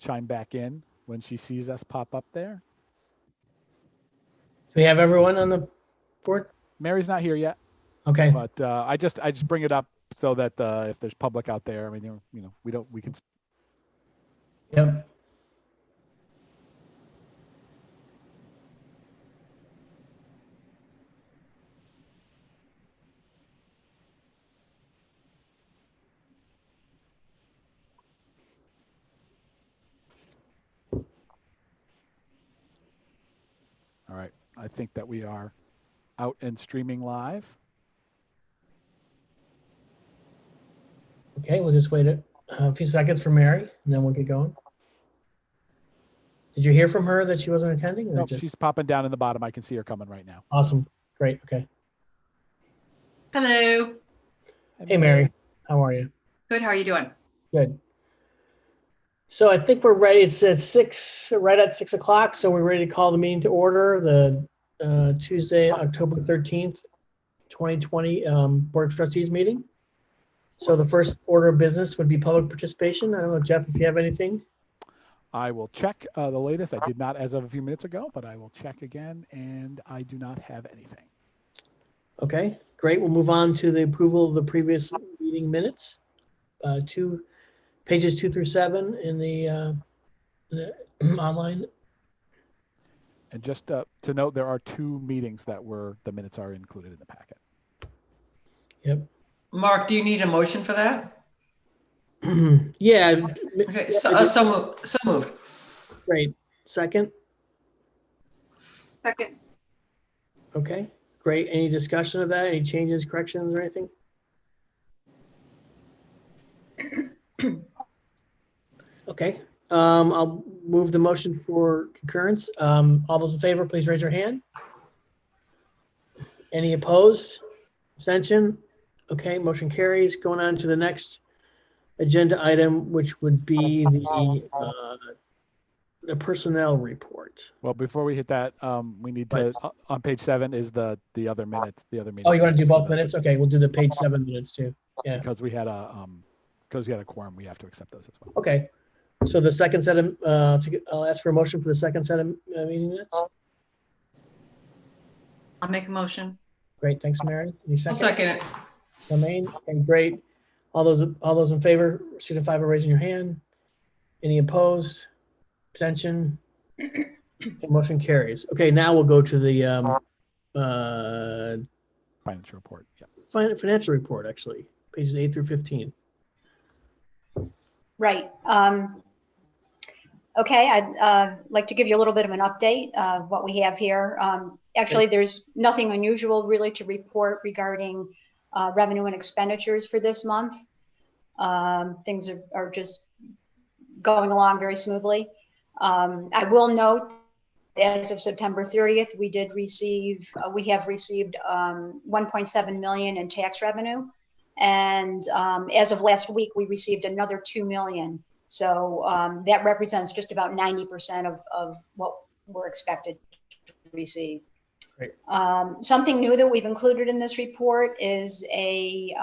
chime back in when she sees us pop up there. Do we have everyone on the board? Mary's not here yet, Okay. but I just bring it up so that if there's public out there, I mean, we can. Yep. All right. I think that we are out and streaming live. Okay, we'll just wait a few seconds for Mary, and then we'll get going. Did you hear from her that she wasn't attending? Nope, she's popping down in the bottom. I can see her coming right now. Awesome. Great. Okay. Hello. Hey, Mary. How are you? Good. How are you doing? Good. So I think we're ready. It's at right at 6 o'clock. So we're ready to call the meeting to order. The Tuesday, October 13th, 2020 Board of Trustees meeting. So the first order of business would be public participation. I don't know, Jeff, if you have anything. I will check the latest. I did not as of a few minutes ago, but I will check again, and I do not have anything. Okay, great. We'll move on to the approval of the previous meeting minutes. Pages 2 through 7 in the online. And just to note, there are 2 meetings that the minutes are included in the packet. Yep. Mark, do you need a motion for that? Yeah. Okay, so moved. Great. Second? Second. Okay, great. Any discussion of that? Any changes, corrections, or anything? Okay, I'll move the motion for concurrence. All those in favor, please raise your hand. Any opposed? Abstention? Okay, motion carries. Going on to the next agenda item, which would be the personnel report. Well, before we hit that, we need to on page 7 is the other minutes, the other meeting. Oh, you want to do both minutes? Okay, we'll do the page 7 minutes too. Yeah. Because we had a quorum, we have to accept those as well. Okay. So the second set of I'll ask for a motion for the second set of meeting minutes. I'll make a motion. Great, thanks, Mary. Any I'll second it. Charmaine, okay, great. All those in favor, signify by raising your hand. Any opposed? Abstention? Okay, motion carries. Okay, now we'll go to the Financial report. Yeah. financial report, actually, pages 8 through 15. Right. Okay, I'd like to give you a little bit of an update of what we have here. Actually, there's nothing unusual really to report regarding revenue and expenditures for this month. Things are just going along very smoothly. I will note, as of September 30th, we have received 1.7 million in tax revenue. And as of last week, we received another 2 million. So that represents just about 90% of what we're expected to receive. Great. Something new that we've included in this report is a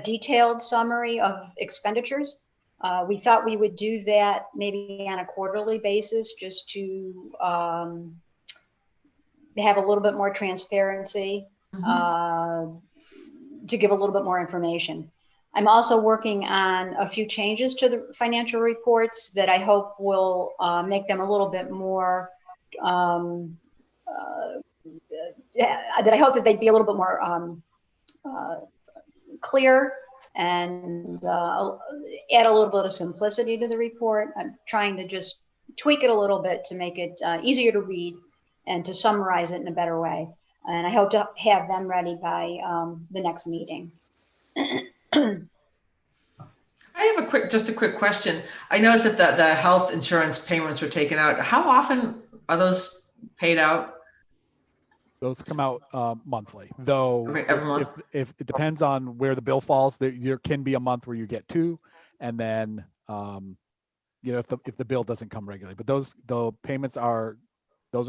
detailed summary of expenditures. We thought we would do that maybe on a quarterly basis just to have a little bit more transparency, to give a little bit more information. I'm also working on a few changes to the financial reports that I hope will make them a little bit more, that I hope that they'd be a little bit more clear and add a little bit of simplicity to the report. I'm trying to just tweak it a little bit to make it easier to read and to summarize it in a better way. And I hope to have them ready by the next meeting. I have a quick question. I noticed that the health insurance payments were taken out. How often are those paid out? Those come out monthly, though. Okay, every month? If it depends on where the bill falls, there can be a month where you get 2, and then if the bill doesn't come regularly. But those are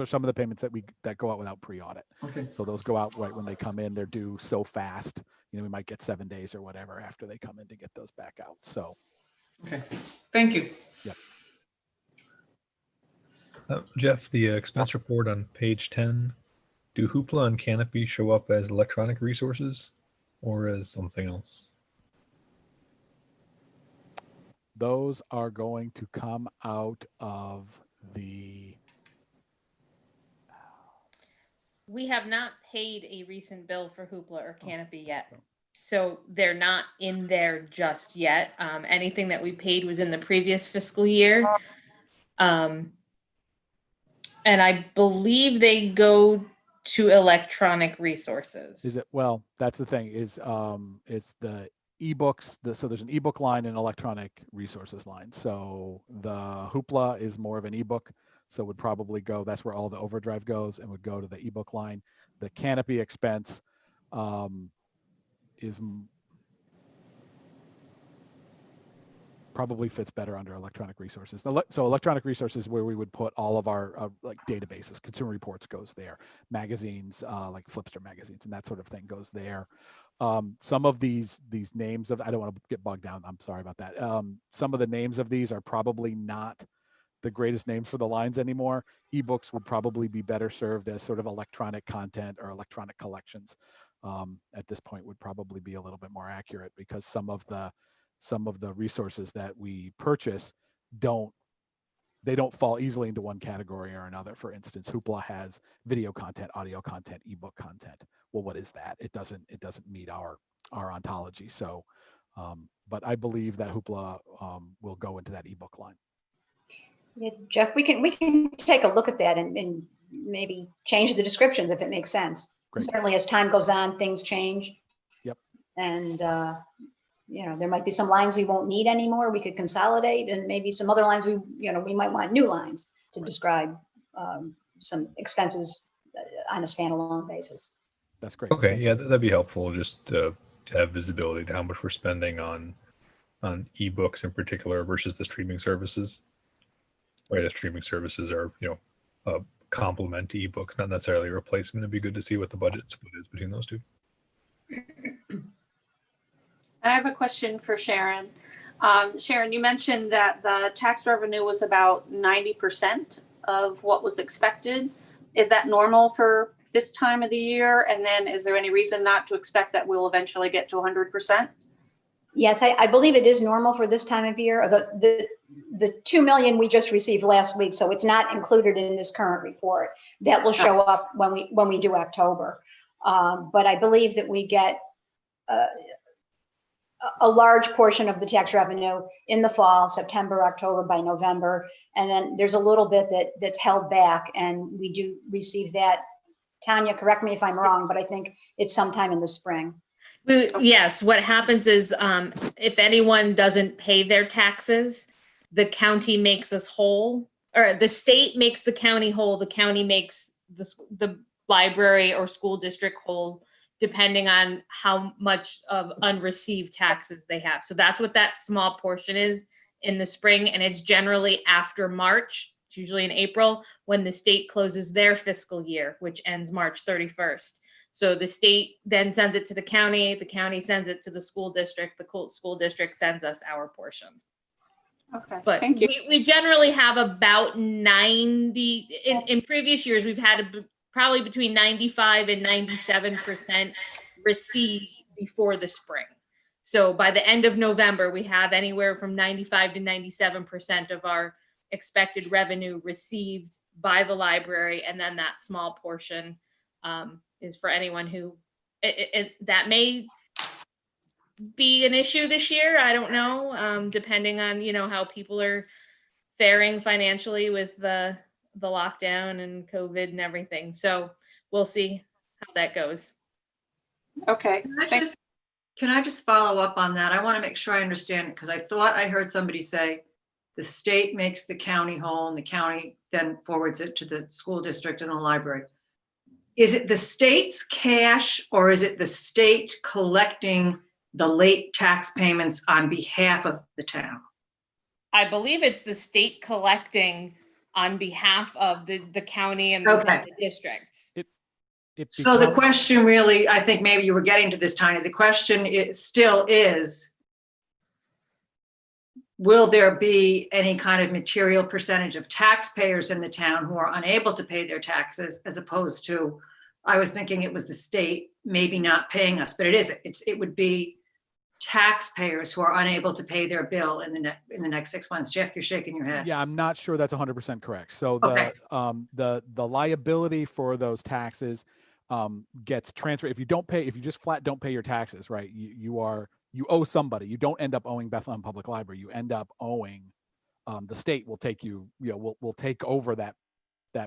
some of the payments that go out without pre-audit. Okay. So those go out right when they come in. They're due so fast. We might get 7 days or whatever after they come in to get those back out. So. Okay. Thank you. Yep. Jeff, the expense report on page 10, do Hoopla and Canopy show up as electronic resources or as something else? Those are going to come out of the, We have not paid a recent bill for Hoopla or Canopy yet. So they're not in there just yet. Anything that we paid was in the previous fiscal year. And I believe they go to electronic resources. is it, well, that's the thing is, it's the ebooks, so there's an ebook line and electronic resources line. So the Hoopla is more of an ebook. So would probably go, that's where all the overdrive goes and would go to the ebook line. The Canopy expense is probably fits better under electronic resources. So electronic resources where we would put all of our like databases, Consumer Reports goes there, magazines like Flipster magazines and that sort of thing goes there. Some of these names of, I don't want to get bogged down, I'm sorry about that. Some of the names of these are probably not the greatest names for the lines anymore. Ebooks would probably be better served as sort of electronic content or electronic collections. At this point would probably be a little bit more accurate because some of the resources that we purchase don't fall easily into one category or another. For instance, Hoopla has video content, audio content, ebook content. Well, what is that? It doesn't meet our ontology. So, but I believe that Hoopla will go into that ebook line. Yeah, Jeff, we can take a look at that and maybe change the descriptions if it makes sense. Great. Certainly as time goes on, things change. Yep. And, there might be some lines we won't need anymore. We could consolidate, and maybe some other lines we might want new lines to describe some expenses on a standalone basis. That's great. Okay, yeah, that'd be helpful just to have visibility to how much we're spending on ebooks in particular versus the streaming services. Right, the streaming services are, a complement to ebooks, not necessarily a replacement. It'd be good to see what the budget split is between those two. I have a question for Sharon. Sharon, you mentioned that the tax revenue was about 90% of what was expected. Is that normal for this time of the year? And then is there any reason not to expect that we'll eventually get to 100%? Yes, I believe it is normal for this time of year. The 2 million we just received last week, so it's not included in this current report. That will show up when we do October. But I believe that we get a large portion of the tax revenue in the fall, September, October, by November, and then there's a little bit that's held back, and we do receive that. Tanya, correct me if I'm wrong, but I think it's sometime in the spring. Yes, what happens is if anyone doesn't pay their taxes, the county makes us whole, or the state makes the county whole. The county makes the library or school district whole, depending on how much of unreceived taxes they have. So that's what that small portion is in the spring. And it's generally after March, it's usually in April, when the state closes their fiscal year, which ends March 31st. So the state then sends it to the county sends it to the school district, the school district sends us our portion. Okay, But thank you. we generally have about 90, in previous years, we've had probably between 95 and 97% received before the spring. So by the end of November, we have anywhere from 95 to 97% of our expected revenue received by the library. And then that small portion is for anyone who, that may be an issue this year. I don't know, depending on, how people are faring financially with the lockdown and COVID and everything. So we'll see how that goes. Okay. Can I just follow up on that? I want to make sure I understand it because I thought I heard somebody say the state makes the county whole and the county then forwards it to the school district and the library. Is it the state's cash or is it the state collecting the late tax payments on behalf of the town? I believe it's the state collecting on behalf of the county and the districts. So the question really, I think maybe you were getting to this, Tanya, the question still is, will there be any kind of material percentage of taxpayers in the town who are unable to pay their taxes, as opposed to, I was thinking it was the state maybe not paying us, but it isn't. It would be taxpayers who are unable to pay their bill in the next 6 months. Jeff, you're shaking your head. Yeah, I'm not sure that's 100% correct. So Okay. the liability for those taxes gets transferred. If you just flat don't pay your taxes, right? You owe somebody. You don't end up owing Bethlehem Public Library. You end up owing the state will take will take over that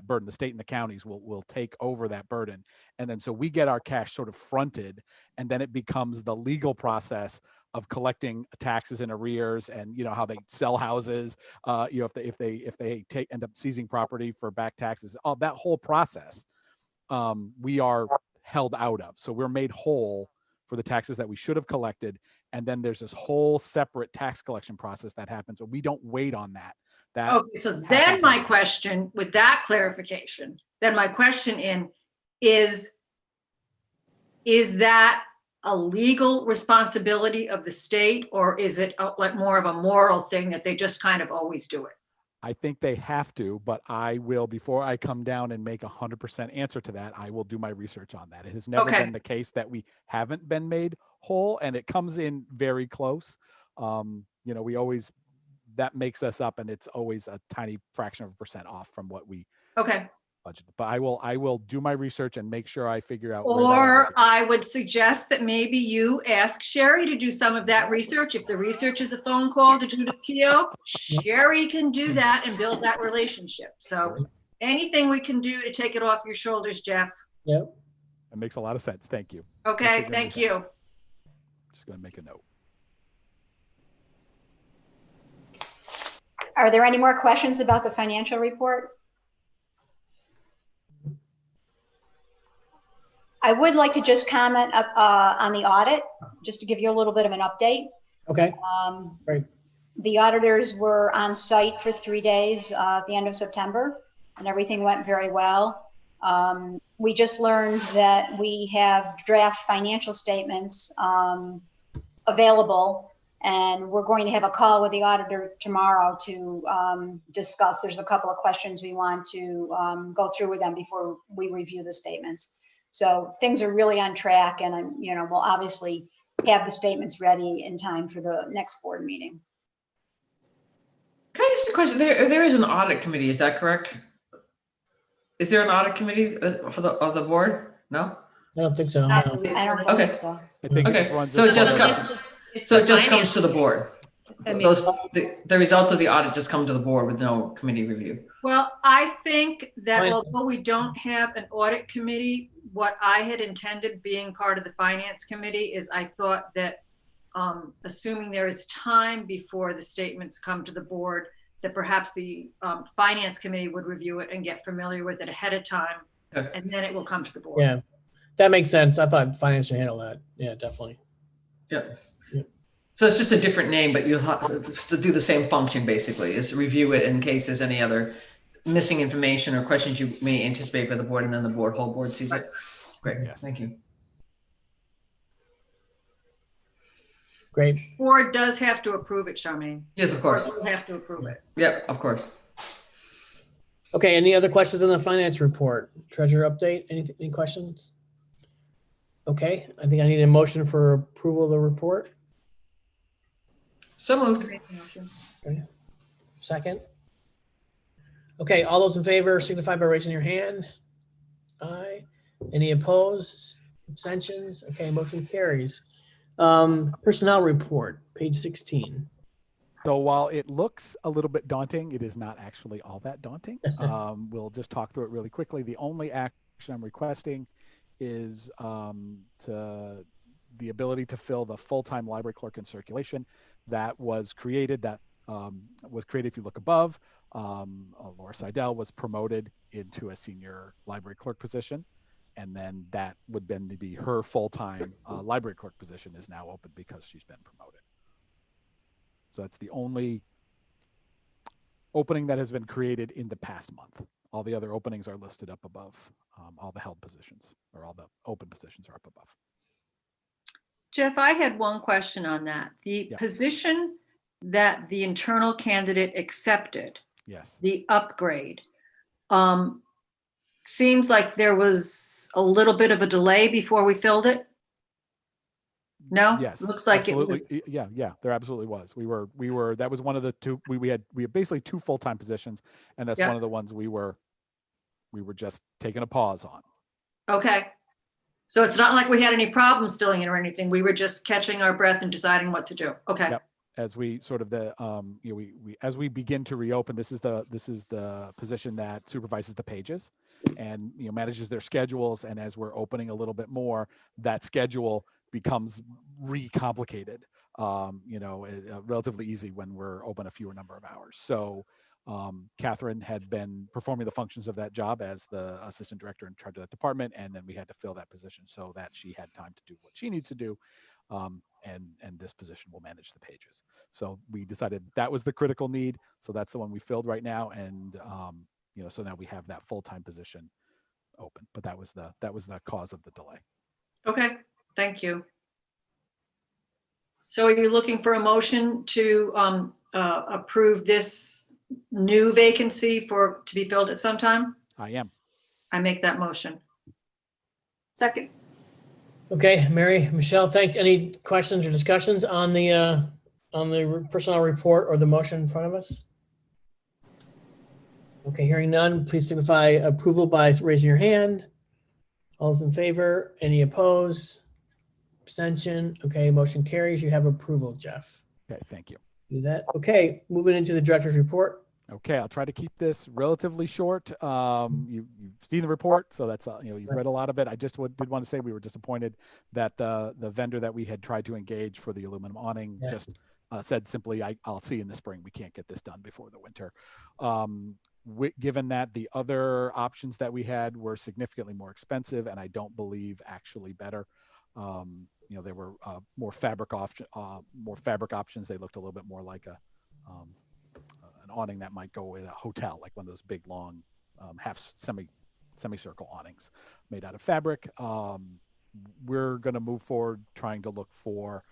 burden. The state and the counties will take over that burden. And then so we get our cash sort of fronted, and then it becomes the legal process of collecting taxes in arrears, and how they sell houses, if they end up seizing property for back taxes, all that whole process, we are held out of. So we're made whole for the taxes that we should have collected. And then there's this whole separate tax collection process that happens. So we don't wait on that. Okay, so then my question, with that clarification, then my question is that a legal responsibility of the state, or is it like more of a moral thing that they just kind of always do it? I think they have to, but I will, before I come down and make 100% answer to that, I will do my research on that. It has never been the case that we haven't been made whole, and it comes in very close. We always, that makes us up, and it's always a tiny fraction of a percent off from what we budgeted. But I will do my research and make sure I figure out. Or I would suggest that maybe you ask Sherry to do some of that research. If the research is a phone call to Judith Keough, Sherry can do that and build that relationship. So anything we can do to take it off your shoulders, Jeff. Yep. It makes a lot of sense. Thank you. Okay, thank you. Just going to make a note. Are there any more questions about the financial report? I would like to just comment on the audit, just to give you a little bit of an update. Okay. Great. The auditors were on site for 3 days at the end of September, and everything went very well. We just learned that we have draft financial statements available, and we're going to have a call with the auditor tomorrow to discuss. There's a couple of questions we want to go through with them before we review the statements. So things are really on track, and we'll obviously have the statements ready in time for the next board meeting. Can I ask a question? There is an audit committee, is that correct? Is there an audit committee of the board? No? I don't think so. I No. don't Okay. believe so. I think Okay, it runs so it as just part of- comes, It's so the it just finance- comes to the board. I mean- The results of the audit just come to the board with no committee review. Well, I think that Fine. although we don't have an audit committee, what I had intended being part of the finance committee is I thought that assuming there is time before the statements come to the board, that perhaps the finance committee would review it and get familiar with it ahead of time, Okay. and then it will come to the board. Yeah, that makes sense. I thought finance should handle that. Yeah, definitely. Yep. Yeah. So it's just a different name, but you'll have to do the same function basically, is review it in case there's any other missing information or questions you may anticipate by the board, and then the whole board sees it. Great, Yes. thank you. Great. Board does have to approve it, Charmaine. Yes, of course. Board will have to approve it. Yep, of course. Okay, any other questions on the finance report? Treasurer update? Any questions? Okay, I think I need a motion for approval of the report. So moved. Okay. Second. Okay, all those in favor signify by raising your hand. Aye. Any opposed? Abstentions? Okay, motion carries. Personnel report, page 16. So while it looks a little bit daunting, it is not actually all that daunting. We'll just talk through it really quickly. The only action I'm requesting is the ability to fill the full-time library clerk in circulation that was created. If you look above, Laura Seidel was promoted into a senior library clerk position. And then that would then be her full-time library clerk position is now open because she's been promoted. So that's the only opening that has been created in the past month. All the other openings are listed up above. All the held positions or all the open positions are up above. Jeff, I had one question on that. The Yeah. position that the internal candidate accepted Yes. the upgrade. Seems like there was a little bit of a delay before we filled it. No? Yes. Looks like it absolutely. was. Yeah, there absolutely was. We were, that was one of the two, we had basically 2 full-time positions, and that's Yeah. one of the ones we were just taking a pause on. Okay. So it's not like we had any problems filling it or anything. We were just catching our breath and deciding what to do. Okay. Yep. As we sort of we as we begin to reopen, this is the position that supervises the pages and manages their schedules. And as we're opening a little bit more, that schedule becomes recomplicated. Relatively easy when we're open a fewer number of hours. So Catherine had been performing the functions of that job as the assistant director in charge of that department, and then we had to fill that position so that she had time to do what she needs to do. And this position will manage the pages. So we decided that was the critical need. So that's the one we filled right now. And, so now we have that full-time position open, but that was the cause of the delay. Okay. Thank you. So are you looking for a motion to approve this new vacancy to be filled at some time? I am. I make that motion. Second. Okay, Mary, Michelle, thanks. Any questions or discussions on the personnel report or the motion in front of us? Okay, hearing none, please signify approval by raising your hand. All those in favor, any opposed? Abstention? Okay, motion carries. You have approval, Jeff. Okay, thank you. Do that. Okay, moving into the director's report. Okay, I'll try to keep this relatively short. You've seen the report, so that's you've read a lot of it. I just did want to say we were disappointed that the vendor that we had tried to engage for the aluminum awning just said simply, "I'll see you in the spring. We can't get this done before the winter." Given that the other options that we had were significantly more expensive, and I don't believe actually better. There were more fabric options. They looked a little bit more like an awning that might go in a hotel, like one of those big, long, half semicircle awnings made out of fabric. We're going to move forward trying to look for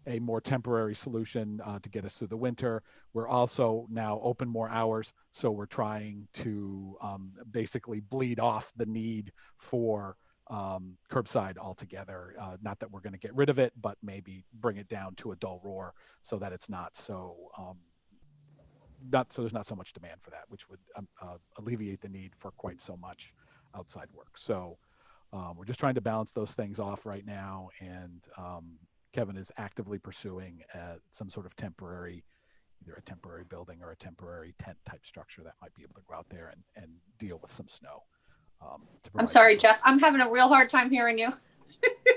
a more temporary solution to get us through the winter. We're also now open more hours, so we're trying to basically bleed off the need for curbside altogether. Not that we're going to get rid of it, but maybe bring it down to a dull roar so that it's not so there's not so much demand for that, which would alleviate the need for quite so much outside work. So we're just trying to balance those things off right now, and Kevin is actively pursuing some sort of either a temporary building or a temporary tent type structure that might be able to go out there and deal with some snow. I'm sorry, Jeff. I'm having a real hard time hearing you.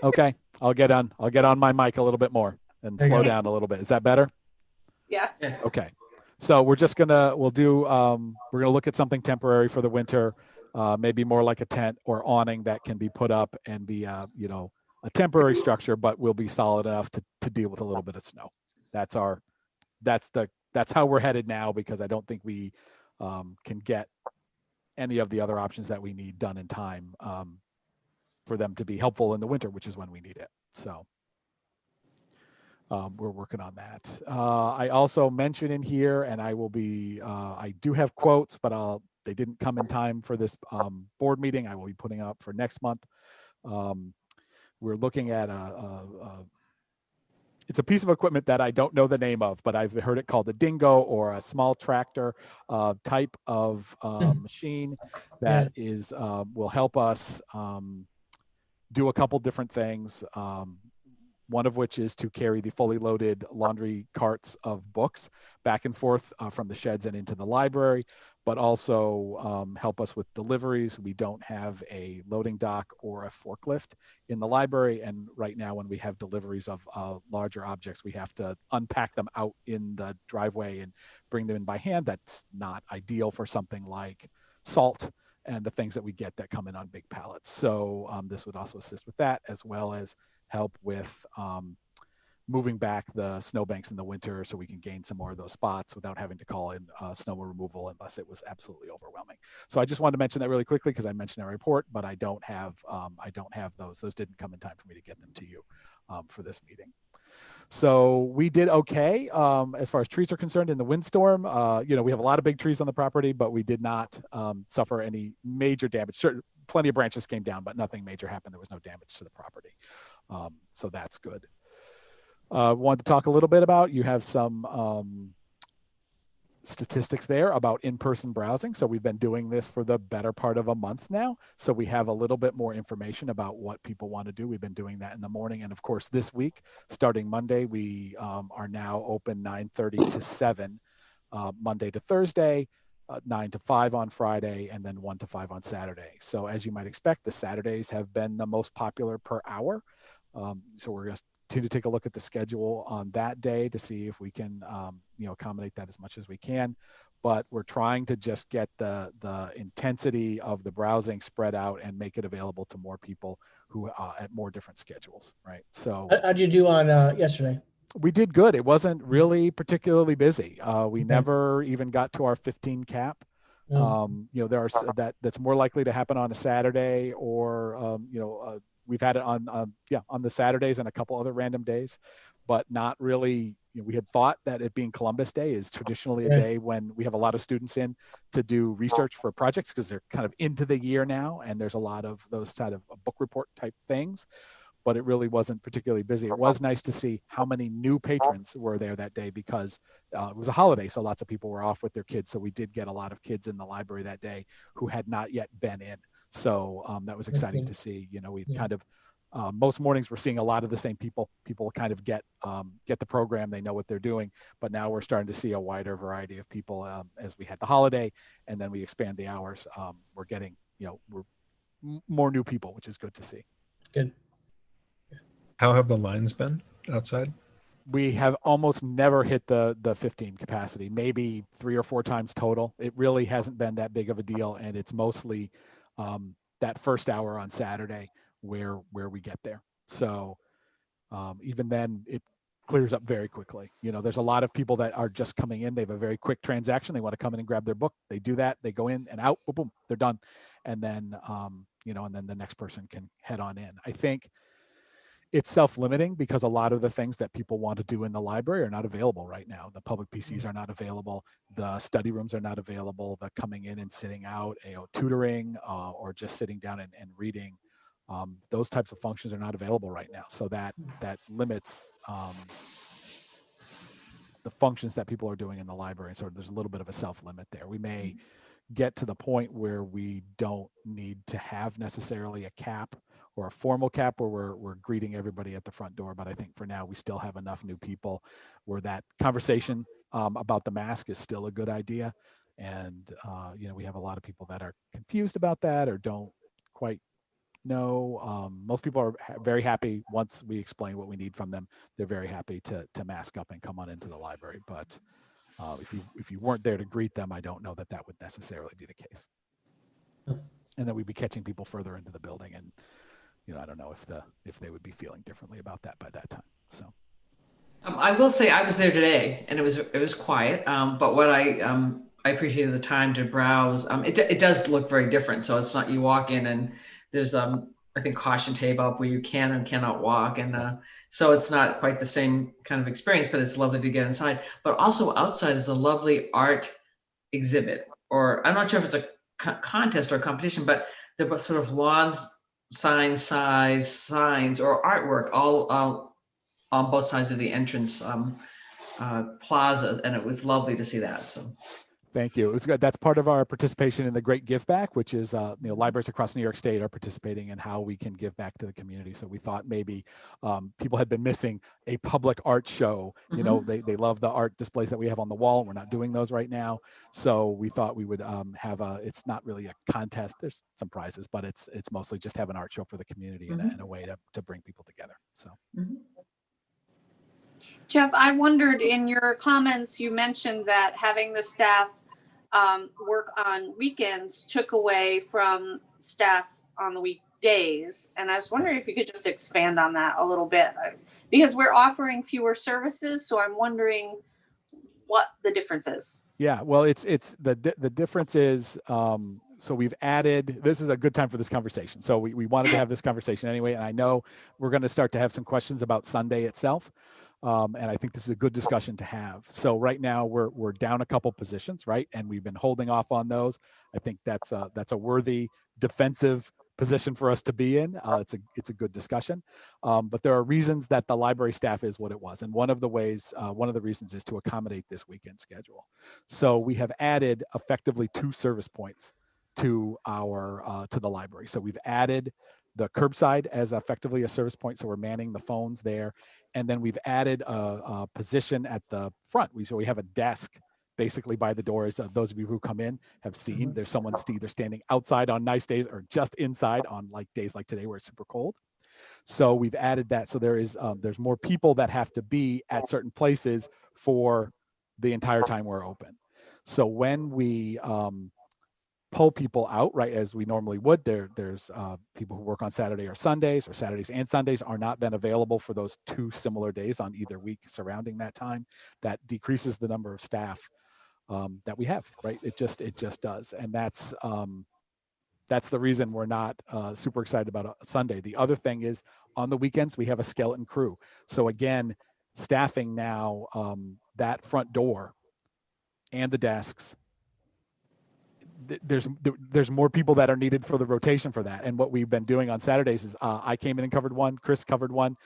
Okay, I'll get on my mic a little bit more and slow down a little bit. Is that better? Yeah. Yes. Okay. So we're gonna look at something temporary for the winter, maybe more like a tent or awning that can be put up and be a temporary structure, but will be solid enough to deal with a little bit of snow. That's how we're headed now, because I don't think we can get any of the other options that we need done in time for them to be helpful in the winter, which is when we need it. So we're working on that. I also mentioned in here, and I do have quotes, but they didn't come in time for this board meeting. I will be putting up for next month. We're looking at it's a piece of equipment that I don't know the name of, but I've heard it called a dingo or a small tractor type of machine that will help us do a couple different things. One of which is to carry the fully loaded laundry carts of books back and forth from the sheds and into the library, but also help us with deliveries. We don't have a loading dock or a forklift in the library. And right now, when we have deliveries of larger objects, we have to unpack them out in the driveway and bring them in by hand. That's not ideal for something like salt and the things that we get that come in on big pallets. So this would also assist with that, as well as help with moving back the snowbanks in the winter so we can gain some more of those spots without having to call in snow removal unless it was absolutely overwhelming. So I just wanted to mention that really quickly because I mentioned in a report, but I don't have those. Those didn't come in time for me to get them to you for this meeting. So we did okay as far as trees are concerned in the windstorm. You know, we have a lot of big trees on the property, but we did not suffer any major damage. Sure, plenty of branches came down, but nothing major happened. There was no damage to the property. So that's good. Wanted to talk a little bit about, you have some statistics there about in-person browsing. So we've been doing this for the better part of a month now. So we have a little bit more information about what people want to do. We've been doing that in the morning. And of course, this week, starting Monday, we are now open 9:30 to 7, Monday to Thursday, 9 to 5 on Friday, and then 1 to 5 on Saturday. So as you might expect, the Saturdays have been the most popular per hour. So we're going to take a look at the schedule on that day to see if we can, you know, accommodate that as much as we can. But we're trying to just get the intensity of the browsing spread out and make it available to more people who at more different schedules, right? So How'd you do on yesterday? we did good. It wasn't really particularly busy. We never even got to our 15 cap. You know, there are that's more likely to happen on a Saturday, or you know, we've had it on the Saturdays and a couple other random days, but not really. You know, we had thought that it being Columbus Day is traditionally a day when we have a lot of students in to do research for projects, because they're kind of into the year now, and there's a lot of those kind of book report type things. But it really wasn't particularly busy. It was nice to see how many new patrons were there that day, because it was a holiday, so lots of people were off with their kids. So we did get a lot of kids in the library that day who had not yet been in. So that was exciting to see. You know, we kind of most mornings we're seeing a lot of the same people. People kind of get the program, they know what they're doing. But now we're starting to see a wider variety of people as we had the holiday, and then we expand the hours. We're getting, you know, we're more new people, which is good to see. Good. How have the lines been outside? We have almost never hit the 15 capacity, maybe 3 or 4 times total. It really hasn't been that big of a deal, and it's mostly that first hour on Saturday where we get there. So even then, it clears up very quickly. You know, there's a lot of people that are just coming in. They have a very quick transaction. They want to come in and grab their book. They do that. They go in and out. Boom, boom, they're done. And then you know, and then the next person can head on in. I think it's self-limiting because a lot of the things that people want to do in the library are not available right now. The public PCs are not available. The study rooms are not available. The coming in and sitting out, tutoring, or just sitting down and reading, those types of functions are not available right now. So that limits the functions that people are doing in the library. So there's a little bit of a self-limit there. We may get to the point where we don't need to have necessarily a cap or a formal cap where we're greeting everybody at the front door. But I think for now, we still have enough new people where that conversation about the mask is still a good idea. And, you know, we have a lot of people that are confused about that or don't quite know. Most people are very happy once we explain what we need from them. They're very happy to mask up and come on into the library. But if you weren't there to greet them, I don't know that would necessarily be the case. And then we'd be catching people further into the building, and you know, I don't know if they would be feeling differently about that by that time. So I will say I was there today, and it was quiet. But what I appreciated the time to browse. It does look very different. So it's not, you walk in and there's I think caution tape up where you can and cannot walk, and so it's not quite the same kind of experience. But it's lovely to get inside. But also outside is a lovely art exhibit, or I'm not sure if it's a contest or a competition, but the sort of lawns. Signs or artwork all on both sides of the entrance plaza, and it was lovely to see that. So thank you. It was good. That's part of our participation in the Great Give Back, which is you know, libraries across New York State are participating in how we can give back to the community. So we thought maybe people had been missing a public art show. You know, they love the art displays that we have on the wall. We're not doing those right now. So we thought we would have it's not really a contest. There's some prizes, but it's mostly just have an art show for the community and a way to bring people together. So. Jeff, I wondered, in your comments, you mentioned that having the staff work on weekends took away from staff on the weekdays. And I was wondering if you could just expand on that a little bit, because we're offering fewer services. So I'm wondering what the difference is. Yeah, well, it's the difference is, so we've added, this is a good time for this conversation. So we wanted to have this conversation anyway, and I know we're going to start to have some questions about Sunday itself. And I think this is a good discussion to have. So right now we're down a couple positions, right? And we've been holding off on those. I think that's a worthy defensive position for us to be in. It's a good discussion. But there are reasons that the library staff is what it was. And one of the reasons is to accommodate this weekend schedule. So we have added effectively 2 service points to the library. So we've added the curbside as effectively a service point. So we're manning the phones there. And then we've added a position at the front. So we have a desk basically by the doors. Those of you who come in have seen there's someone either standing outside on nice days or just inside on like days like today where it's super cold. So we've added that. So there's more people that have to be at certain places for the entire time we're open. So when we pull people out, right, as we normally would, there's people who work on Saturday or Sundays, or Saturdays and Sundays are not then available for those 2 similar days on either week surrounding that time. That decreases the number of staff that we have, right? It just does. And that's the reason we're not super excited about a Sunday. The other thing is on the weekends, we have a skeleton crew. So again, staffing now that front door and the desks, there's more people that are needed for the rotation for that. And what we've been doing on Saturdays is I came in and covered one, Chris covered one,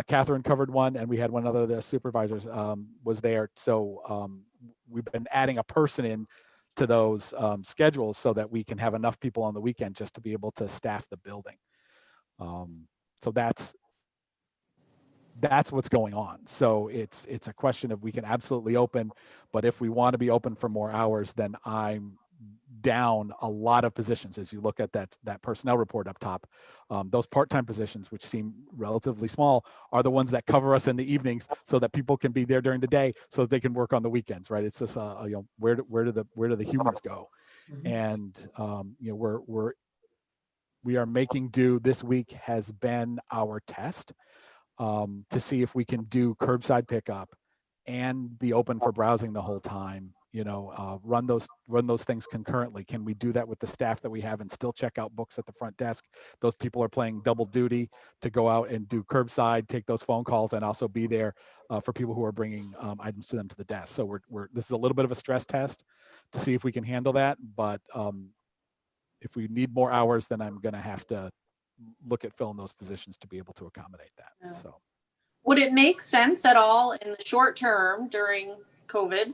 Catherine covered one, and we had one other of the supervisors was there. So we've been adding a person in to those schedules so that we can have enough people on the weekend just to be able to staff the building. So that's what's going on. So it's a question of we can absolutely open, but if we want to be open for more hours, then I'm down a lot of positions. As you look at that personnel report up top, those part-time positions, which seem relatively small, are the ones that cover us in the evenings so that people can be there during the day so that they can work on the weekends, right? It's just where do the humans go? And we are making do. This week has been our test to see if we can do curbside pickup and be open for browsing the whole time. Run those things concurrently. Can we do that with the staff that we have and still check out books at the front desk? Those people are playing double duty to go out and do curbside, take those phone calls, and also be there for people who are bringing items to them to the desk. So this is a little bit of a stress test to see if we can handle that. But if we need more hours, then I'm going to have to look at filling those positions to be able to accommodate that. Yeah. So, would it make sense at all in the short term during COVID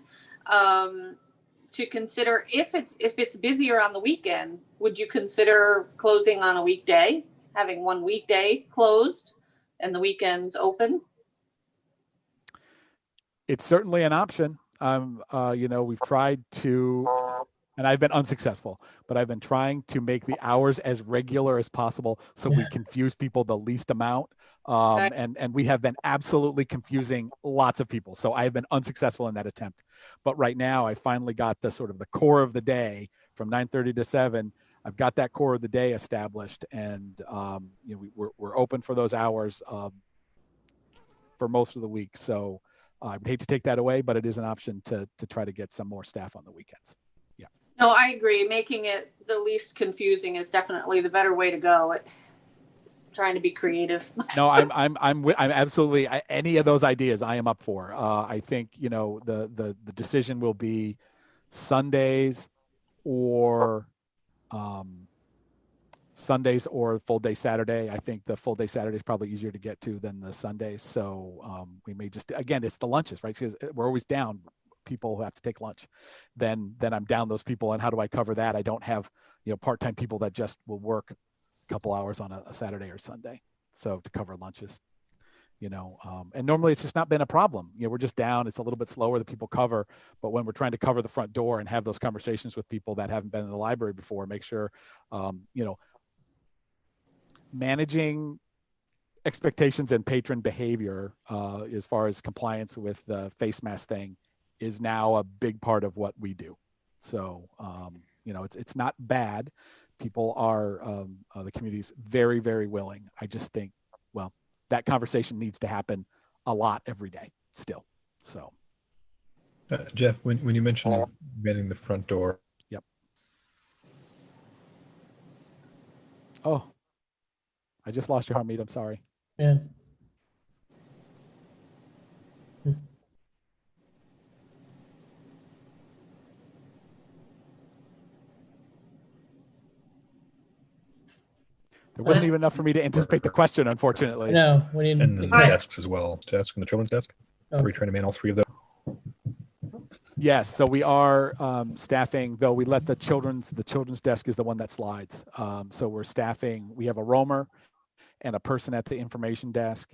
to consider if it's busier on the weekend, would you consider closing on a weekday, having one weekday closed and the weekends open? it's certainly an option. We've tried to, and I've been unsuccessful, but I've been trying to make the hours as regular as possible so we confuse people the least amount. And we have been absolutely confusing lots of people. So I have been unsuccessful in that attempt. But right now I finally got the sort of the core of the day from 9:30 to 7. I've got that core of the day established, and we're open for those hours for most of the week. So I would hate to take that away, but it is an option to try to get some more staff on the weekends. Yeah. No, I agree. Making it the least confusing is definitely the better way to go. Trying to be creative. No, I'm absolutely any of those ideas I am up for. I think the decision will be Sundays or full day Saturday. I think the full day Saturday is probably easier to get to than the Sundays. So we may just, again, it's the lunches, right? Because we're always down people who have to take lunch. Then I'm down those people. And how do I cover that? I don't have, part-time people that just will work a couple hours on a Saturday or Sunday. So to cover lunches, and normally it's just not been a problem. We're just down. It's a little bit slower that people cover, but when we're trying to cover the front door and have those conversations with people that haven't been in the library before, make sure, managing expectations and patron behavior as far as compliance with the face mask thing is now a big part of what we do. So, it's not bad. People are, the community's very, very willing. I just think, that conversation needs to happen a lot every day still. So. Jeff, when you mentioned manning the front door. Yep. Oh, I just lost your Harmeet. I'm sorry. Yeah. There wasn't even enough for me to anticipate the question, unfortunately. No, we And didn't. then the Right. desks as well, desk and the children's desk. Oh. Are we trying to man all three of those? Yes, so we are staffing, though we let the children's desk is the one that slides. So we're staffing, we have a roamer and a person at the information desk.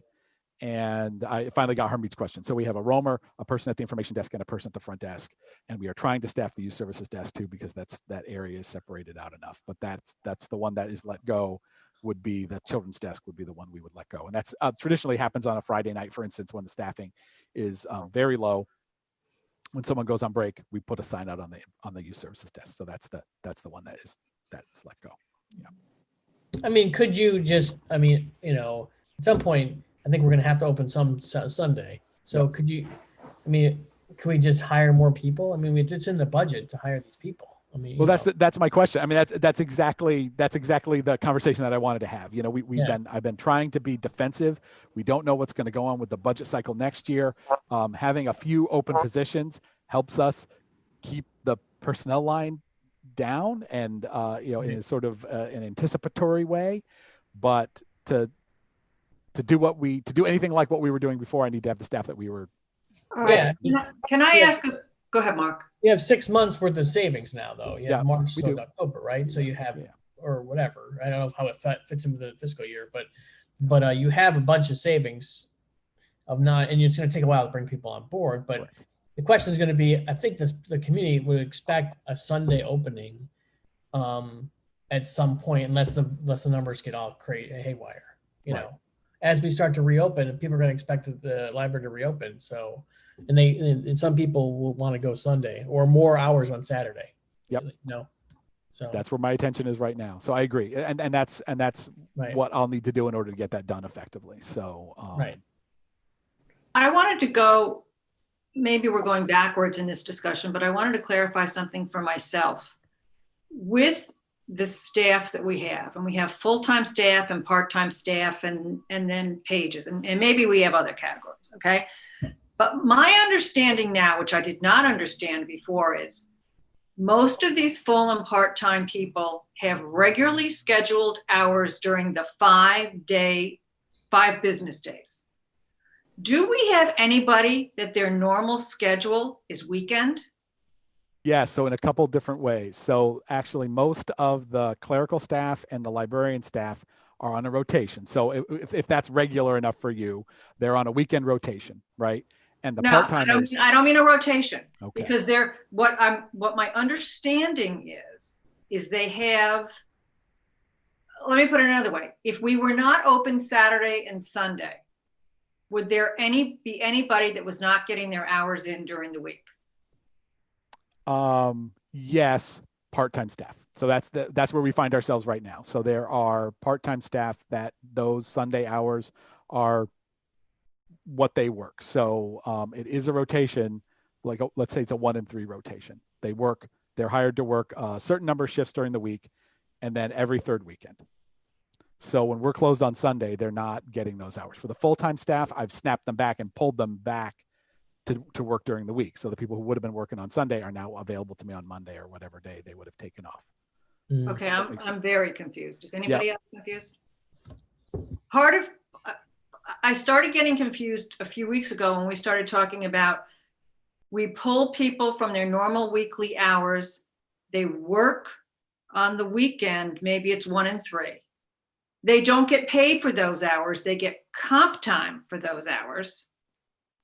And I finally got Hermeet's question. So we have a roamer, a person at the information desk, and a person at the front desk. And we are trying to staff the youth services desk too, because that area is separated out enough. But that's the one that is let go, would be the children's desk would be the one we would let go. And that's traditionally happens on a Friday night, for instance, when the staffing is very low. When someone goes on break, we put a sign out on the youth services desk. So that's the one that is let go. Yeah. I mean, could you just, I mean, at some point, I think we're going to have to open some Sunday. So could you, I mean, can we just hire more people? I mean, it's in the budget to hire these people. I mean, Well, that's my question. I mean, that's exactly the conversation that I wanted to have. I've been trying to be defensive. We don't know what's going to go on with the budget cycle next year. Having a few open positions helps us keep the personnel line down and in a sort of an anticipatory way. But to do anything like what we were doing before, I need to have the staff that we were. All right. Yeah. Can I Yeah. ask, go ahead, Mark. you have 6 months worth of savings now, though. You have Yeah, March we till do. October, right? So you have, Yeah. or whatever. I don't know how it fits into the fiscal year, but you have a bunch of savings of not, and it's going to take a while to bring people on board. But Right. the question is going to be, I think the community would expect a Sunday opening at some point, unless the numbers get all haywire. Right. As we start to reopen, people are going to expect the library to reopen. So, and some people will want to go Sunday or more hours on Saturday. Yep. So That's where my attention is right now. So I agree, and that's right. what I'll need to do in order to get that done effectively. So Right. I wanted to go, maybe we're going backwards in this discussion, but I wanted to clarify something for myself. With the staff that we have, and we have full-time staff and part-time staff and then pages, and maybe we have other categories, okay? But my understanding now, which I did not understand before, is most of these full and part-time people have regularly scheduled hours during the 5 business days. Do we have anybody that their normal schedule is weekend? yeah, so in a couple different ways. So actually, most of the clerical staff and the librarian staff are on a rotation. So if that's regular enough for you, they're on a weekend rotation, right? And the No, part-timers. I don't mean a rotation. Okay. Because what my understanding is they have, let me put it another way. If we were not open Saturday and Sunday, would there be anybody that was not getting their hours in during the week? Yes, part-time staff. So that's where we find ourselves right now. So there are part-time staff that those Sunday hours are what they work. So it is a rotation, like let's say it's a 1 in 3 rotation. They're hired to work a certain number of shifts during the week, and then every third weekend. So when we're closed on Sunday, they're not getting those hours. For the full-time staff, I've snapped them back and pulled them back to work during the week. So the people who would have been working on Sunday are now available to me on Monday or whatever day they would have taken off. Mm. Okay, That makes I'm very confused. Is anybody else confused? I started getting confused a few weeks ago when we started talking about, we pull people from their normal weekly hours. They work on the weekend, maybe it's 1 in 3. They don't get paid for those hours. They get comp time for those hours.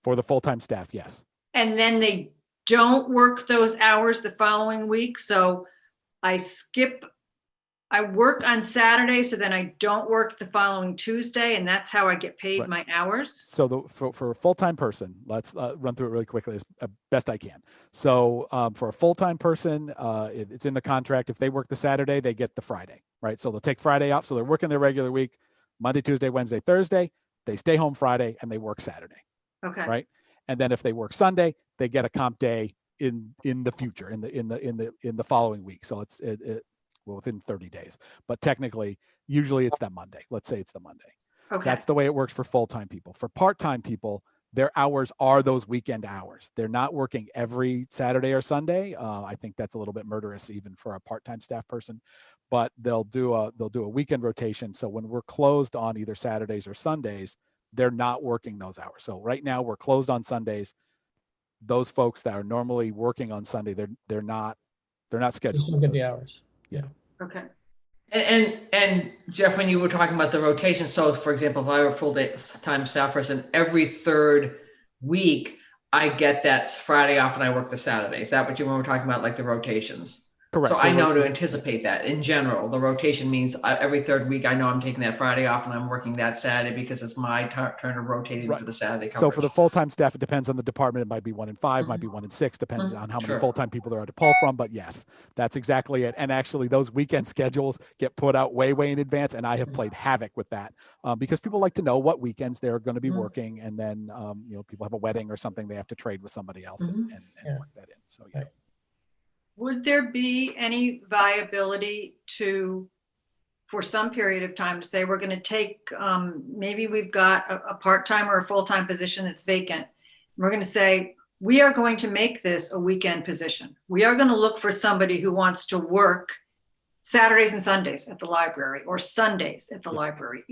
For the full-time staff, yes. And then they don't work those hours the following week. So I work on Saturday, so then I don't work the following Tuesday, and that's how I get paid Right. my hours. So for a full-time person, let's run through it really quickly as best I can. So for a full-time person, it's in the contract. If they work the Saturday, they get the Friday, right? So they'll take Friday off. So they're working their regular week, Monday, Tuesday, Wednesday, Thursday. They stay home Friday and they work Saturday, Okay. right? And then if they work Sunday, they get a comp day in the future, in the following week. So it's within 30 days. But technically, usually it's that Monday. Let's say it's the Monday. Okay. That's the way it works for full-time people. For part-time people, their hours are those weekend hours. They're not working every Saturday or Sunday. I think that's a little bit murderous even for a part-time staff person, but they'll do a weekend rotation. So when we're closed on either Saturdays or Sundays, they're not working those hours. So right now we're closed on Sundays. Those folks that are normally working on Sunday, they're not You scheduled. still get the hours. Okay. And Jeff, when you were talking about the rotation, so for example, if I were a full-time staff person, every third week I get that Friday off and I work the Saturday. Is that what you were talking about, like the rotations? Correct. So I know to anticipate that. In general, the rotation means every third week I know I'm taking that Friday off and I'm working that Saturday because it's my turn of rotating Right. for the Saturday So coverage. for the full-time staff, it depends on the department. It might be 1 in 5, might be 1 in 6, depends on how many Sure. full-time people there are to pull from. But yes, that's exactly it. And actually, those weekend schedules get put out way in advance, and I have played havoc with that because people like to know what weekends they're going to be working, and then people have a wedding or something they have to trade with somebody else and Yeah. work that in. So yeah. Right. Would there be any viability to, for some period of time, to say we're going to take, maybe we've got a part-time or a full-time position that's vacant. We're going to say, we are going to make this a weekend position. We are going to look for somebody who wants to work Saturdays and Sundays at the library or Sundays at the library.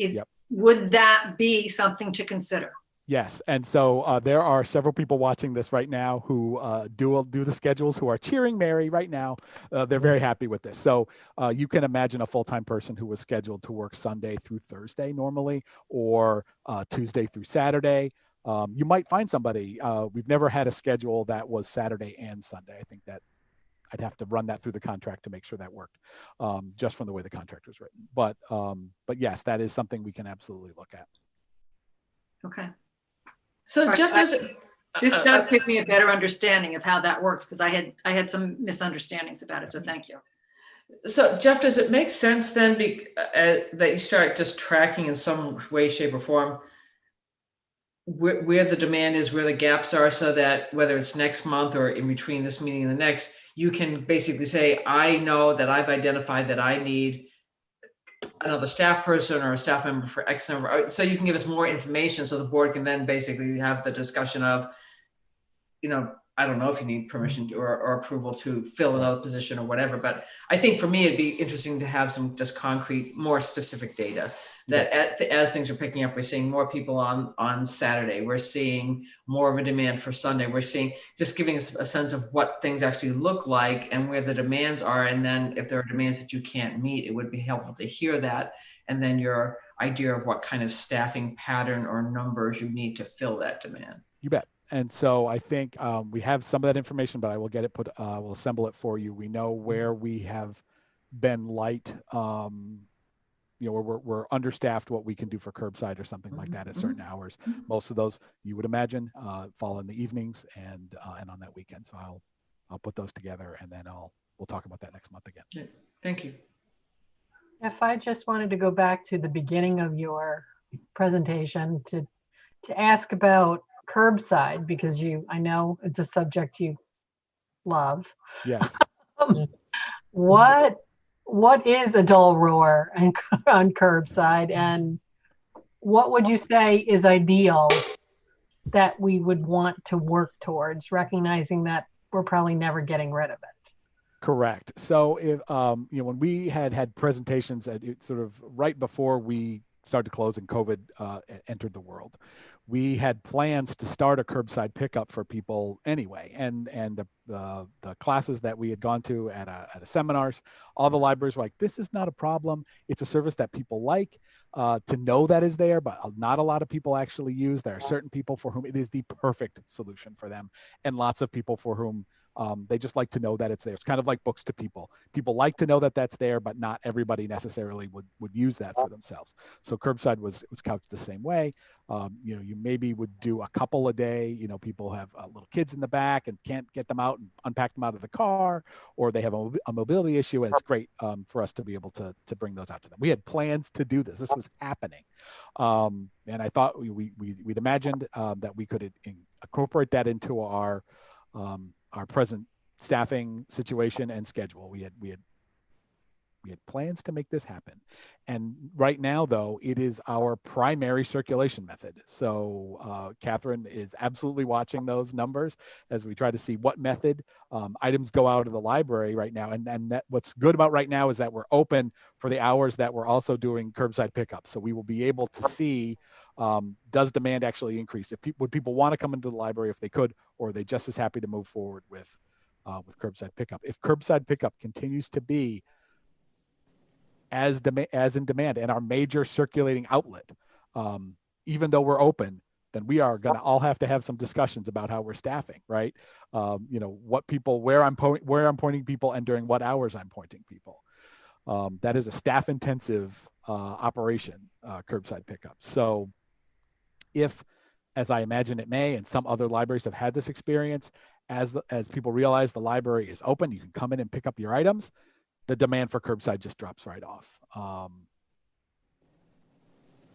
Would that be something to consider? Yes, and so there are several people watching this right now who do the schedules, who are cheering Mary right now. They're very happy with this. So you can imagine a full-time person who was scheduled to work Sunday through Thursday normally, or Tuesday through Saturday. You might find somebody. We've never had a schedule that was Saturday and Sunday. I think that I'd have to run that through the contract to make sure that worked, just from the way the contract was written. But yes, that is something we can absolutely look at. Okay. So Right, Jeff, This does give me a better understanding of how that works, because I had some misunderstandings about it. So thank you. So Jeff, does it make sense then that you start just tracking in some way, shape, or form where the demand is, where the gaps are, so that whether it's next month or in between this meeting and the next, you can basically say, I know that I've identified that I need another staff person or a staff member for X number. So you can give us more information so the board can then basically have the discussion of, I don't know if you need permission to, or approval to fill another position or whatever. But I think for me, it'd be interesting to have some just concrete, more specific data that as things are picking up, we're seeing more people on Saturday. We're seeing more of a demand for Sunday. We're seeing, just giving us a sense of what things actually look like and where the demands are. And then if there are demands that you can't meet, it would be helpful to hear that. And then your idea of what kind of staffing pattern or numbers you need to fill that demand. You bet. And so I think we have some of that information, but I will get it we'll assemble it for you. We know where we have been light, where we're understaffed, what we can do for curbside or something like that at certain hours. Most of those, you would imagine, fall in the evenings and on that weekend. So I'll put those together, and then we'll talk about that next month again. Yeah, thank you. If I just wanted to go back to the beginning of your presentation to ask about curbside, because I know it's a subject you love. Yes. What is a dull roar on curbside, and what would you say is ideal that we would want to work towards, recognizing that we're probably never getting rid of it? Correct. So if when we had presentations at sort of right before we started to close and COVID entered the world, we had plans to start a curbside pickup for people anyway. And the classes that we had gone to at a seminars, all the libraries were like, this is not a problem. It's a service that people like to know that is there, but not a lot of people actually use. There are certain people for whom it is the perfect solution for them, and lots of people for whom they just like to know that it's there. It's kind of like books to people. People like to know that that's there, but not everybody necessarily would use that for themselves. So curbside was couched the same way. You maybe would do a couple a day. People have little kids in the back and can't get them out and unpack them out of the car, or they have a mobility issue, and it's great for us to be able to bring those out to them. We had plans to do this. This was happening, and I thought we'd imagined that we could incorporate that into our present staffing situation and schedule. We had We had plans to make this happen. And right now, though, it is our primary circulation method. So Catherine is absolutely watching those numbers as we try to see what method items go out of the library right now. And that what's good about right now is that we're open for the hours that we're also doing curbside pickup. So we will be able to see, does demand actually increase? Would people want to come into the library if they could, or are they just as happy to move forward with curbside pickup? If curbside pickup continues to be as in demand and our major circulating outlet, even though we're open, then we are going to all have to have some discussions about how we're staffing, right? What people, where I'm pointing people, and during what hours I'm pointing people. That is a staff intensive operation, curbside pickup. So if, as I imagine it may, and some other libraries have had this experience, as people realize the library is open, you can come in and pick up your items, the demand for curbside just drops right off.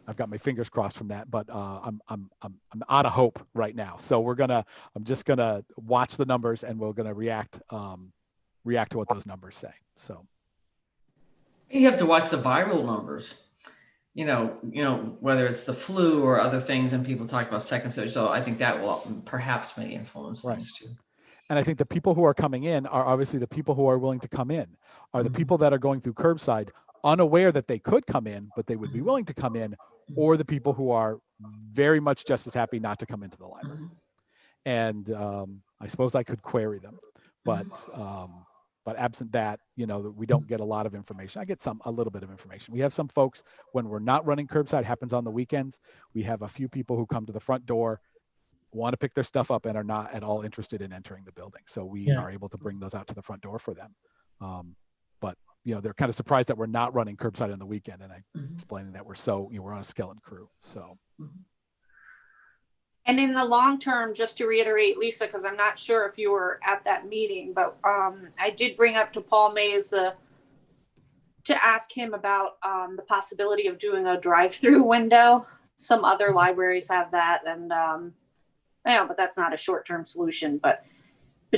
I've got my fingers crossed from that, but I'm out of hope right now. So I'm just gonna watch the numbers, and we're gonna react to what those numbers say. So you have to watch the viral numbers. Whether it's the flu or other things, and people talk about second surge. So I think that will perhaps may influence things too. And I think the people who are coming in are obviously the people who are willing to come in, are the people that are going through curbside unaware that they could come in, but they would be willing to come in, or the people who are very much just as happy not to come into the library. And I suppose I could query them, but absent that, we don't get a lot of information. I get a little bit of information. We have some folks, when we're not running curbside, happens on the weekends. We have a few people who come to the front door, want to pick their stuff up, and are not at all interested in entering the building. So we are able to bring those out to the front door for them. But they're kind of surprised that we're not running curbside on the weekend, and I'm explaining that we're on a skeleton crew. So. And in the long term, just to reiterate, Lisa, because I'm not sure if you were at that meeting, but I did bring up to Paul Mays to ask him about the possibility of doing a drive-through window. Some other libraries have that, and but that's not a short-term solution. But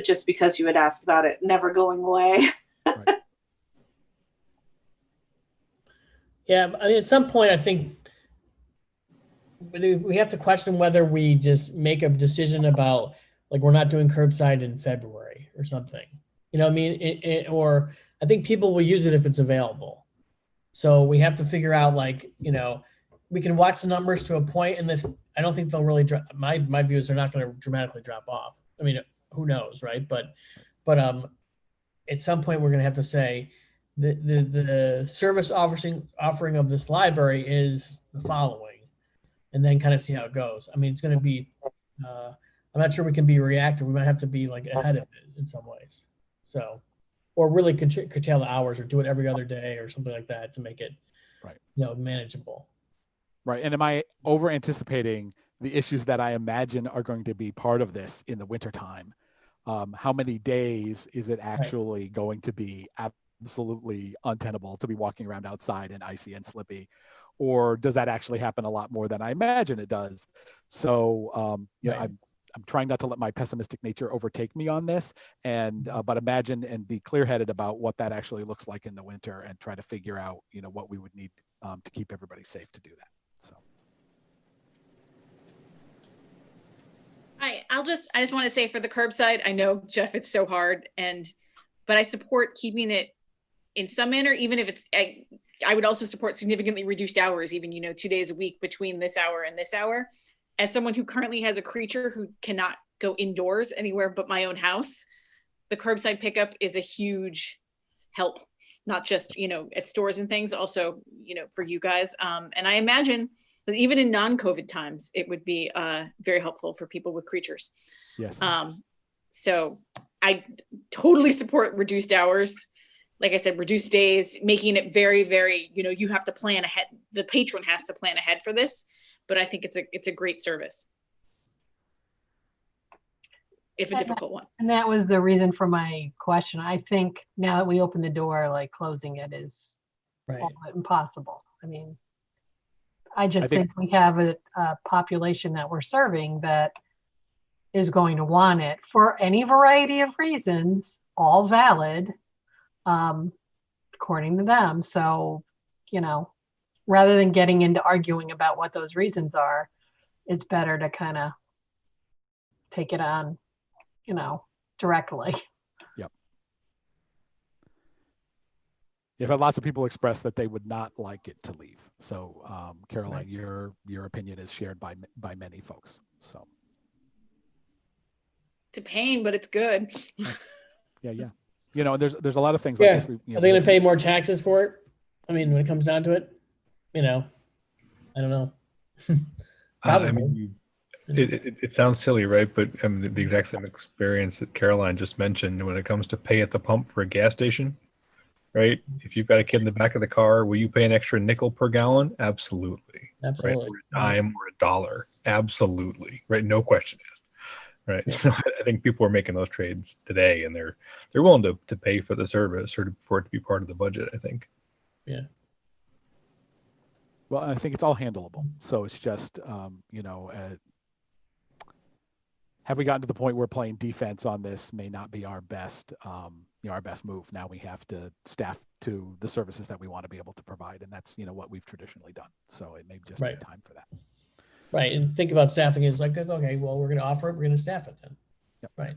just because you had asked about it never going away. Right. Yeah, I mean, at some point, I think we have to question whether we just make a decision about, like, we're not doing curbside in February or something. I mean, or I think people will use it if it's available. So we have to figure out, like, we can watch the numbers to a point, and this, I don't think they'll really drop. My views are not going to dramatically drop off. I mean, who knows, right? But at some point we're going to have to say the service offering of this library is the following, and then kind of see how it goes. I mean, it's going to be, I'm not sure we can be reactive. We might have to be like ahead of it in some ways. So, or really curtail the hours, or do it every other day or something like that to make it, manageable. Right. And am I over anticipating the issues that I imagine are going to be part of this in the wintertime? How many days is it actually going to be absolutely untenable to be walking around outside and icy and slippy? Or does that actually happen a lot more than I imagine it does? So, I'm trying not to let my pessimistic nature overtake me on this, but imagine and be clear-headed about what that actually looks like in the winter, and try to figure out, what we would need to keep everybody safe to do that. So. I just want to say, for the curbside, I know, Jeff, it's so hard, but I support keeping it in some manner, even if it's, I would also support significantly reduced hours, even, 2 days a week between this hour and this hour. As someone who currently has a creature who cannot go indoors anywhere but my own house, the curbside pickup is a huge help, not just, at stores and things, also, for you guys. And I imagine that even in non-COVID times, it would be very helpful for people with creatures. Yes. So I totally support reduced hours. Like I said, reduced days, making it very, very, you have to plan ahead. The patron has to plan ahead for this, but I think it's a great service, if a difficult one. And that was the reason for my question. I think now that we open the door, like, closing it is all but impossible. I mean, I think we have a population that we're serving that is going to want it for any variety of reasons, all valid. according to them. So, rather than getting into arguing about what those reasons are, it's better to kind of take it on, directly. Yep. You've had lots of people express that they would not like it to leave. So, Caroline, your opinion is shared by many folks. So. It's a pain, but it's good. Yeah. There's a lot of things like Yeah. this. Are they going to pay more taxes for it? I mean, when it comes down to it, I don't know. I mean, it sounds silly, right? But the exact same experience that Caroline just mentioned when it comes to pay at the pump for a gas station, right? If you've got a kid in the back of the car, will you pay an extra nickel per gallon? Absolutely. Absolutely. Right? Or a dime or $1. Absolutely. Right. No question asked. Right. Yeah. So I think people are making those trades today, and they're willing to pay for the service or for it to be part of the budget, I think. Yeah. Well, I think it's all handleable. So it's just, have we gotten to the point where playing defense on this may not be our best, our best move. Now we have to staff to the services that we want to be able to provide. And that's, what we've traditionally done. So it may just be time for that. Right. And think about staffing is like, okay, well, we're going to offer it. We're going to staff it then. Yep. Right.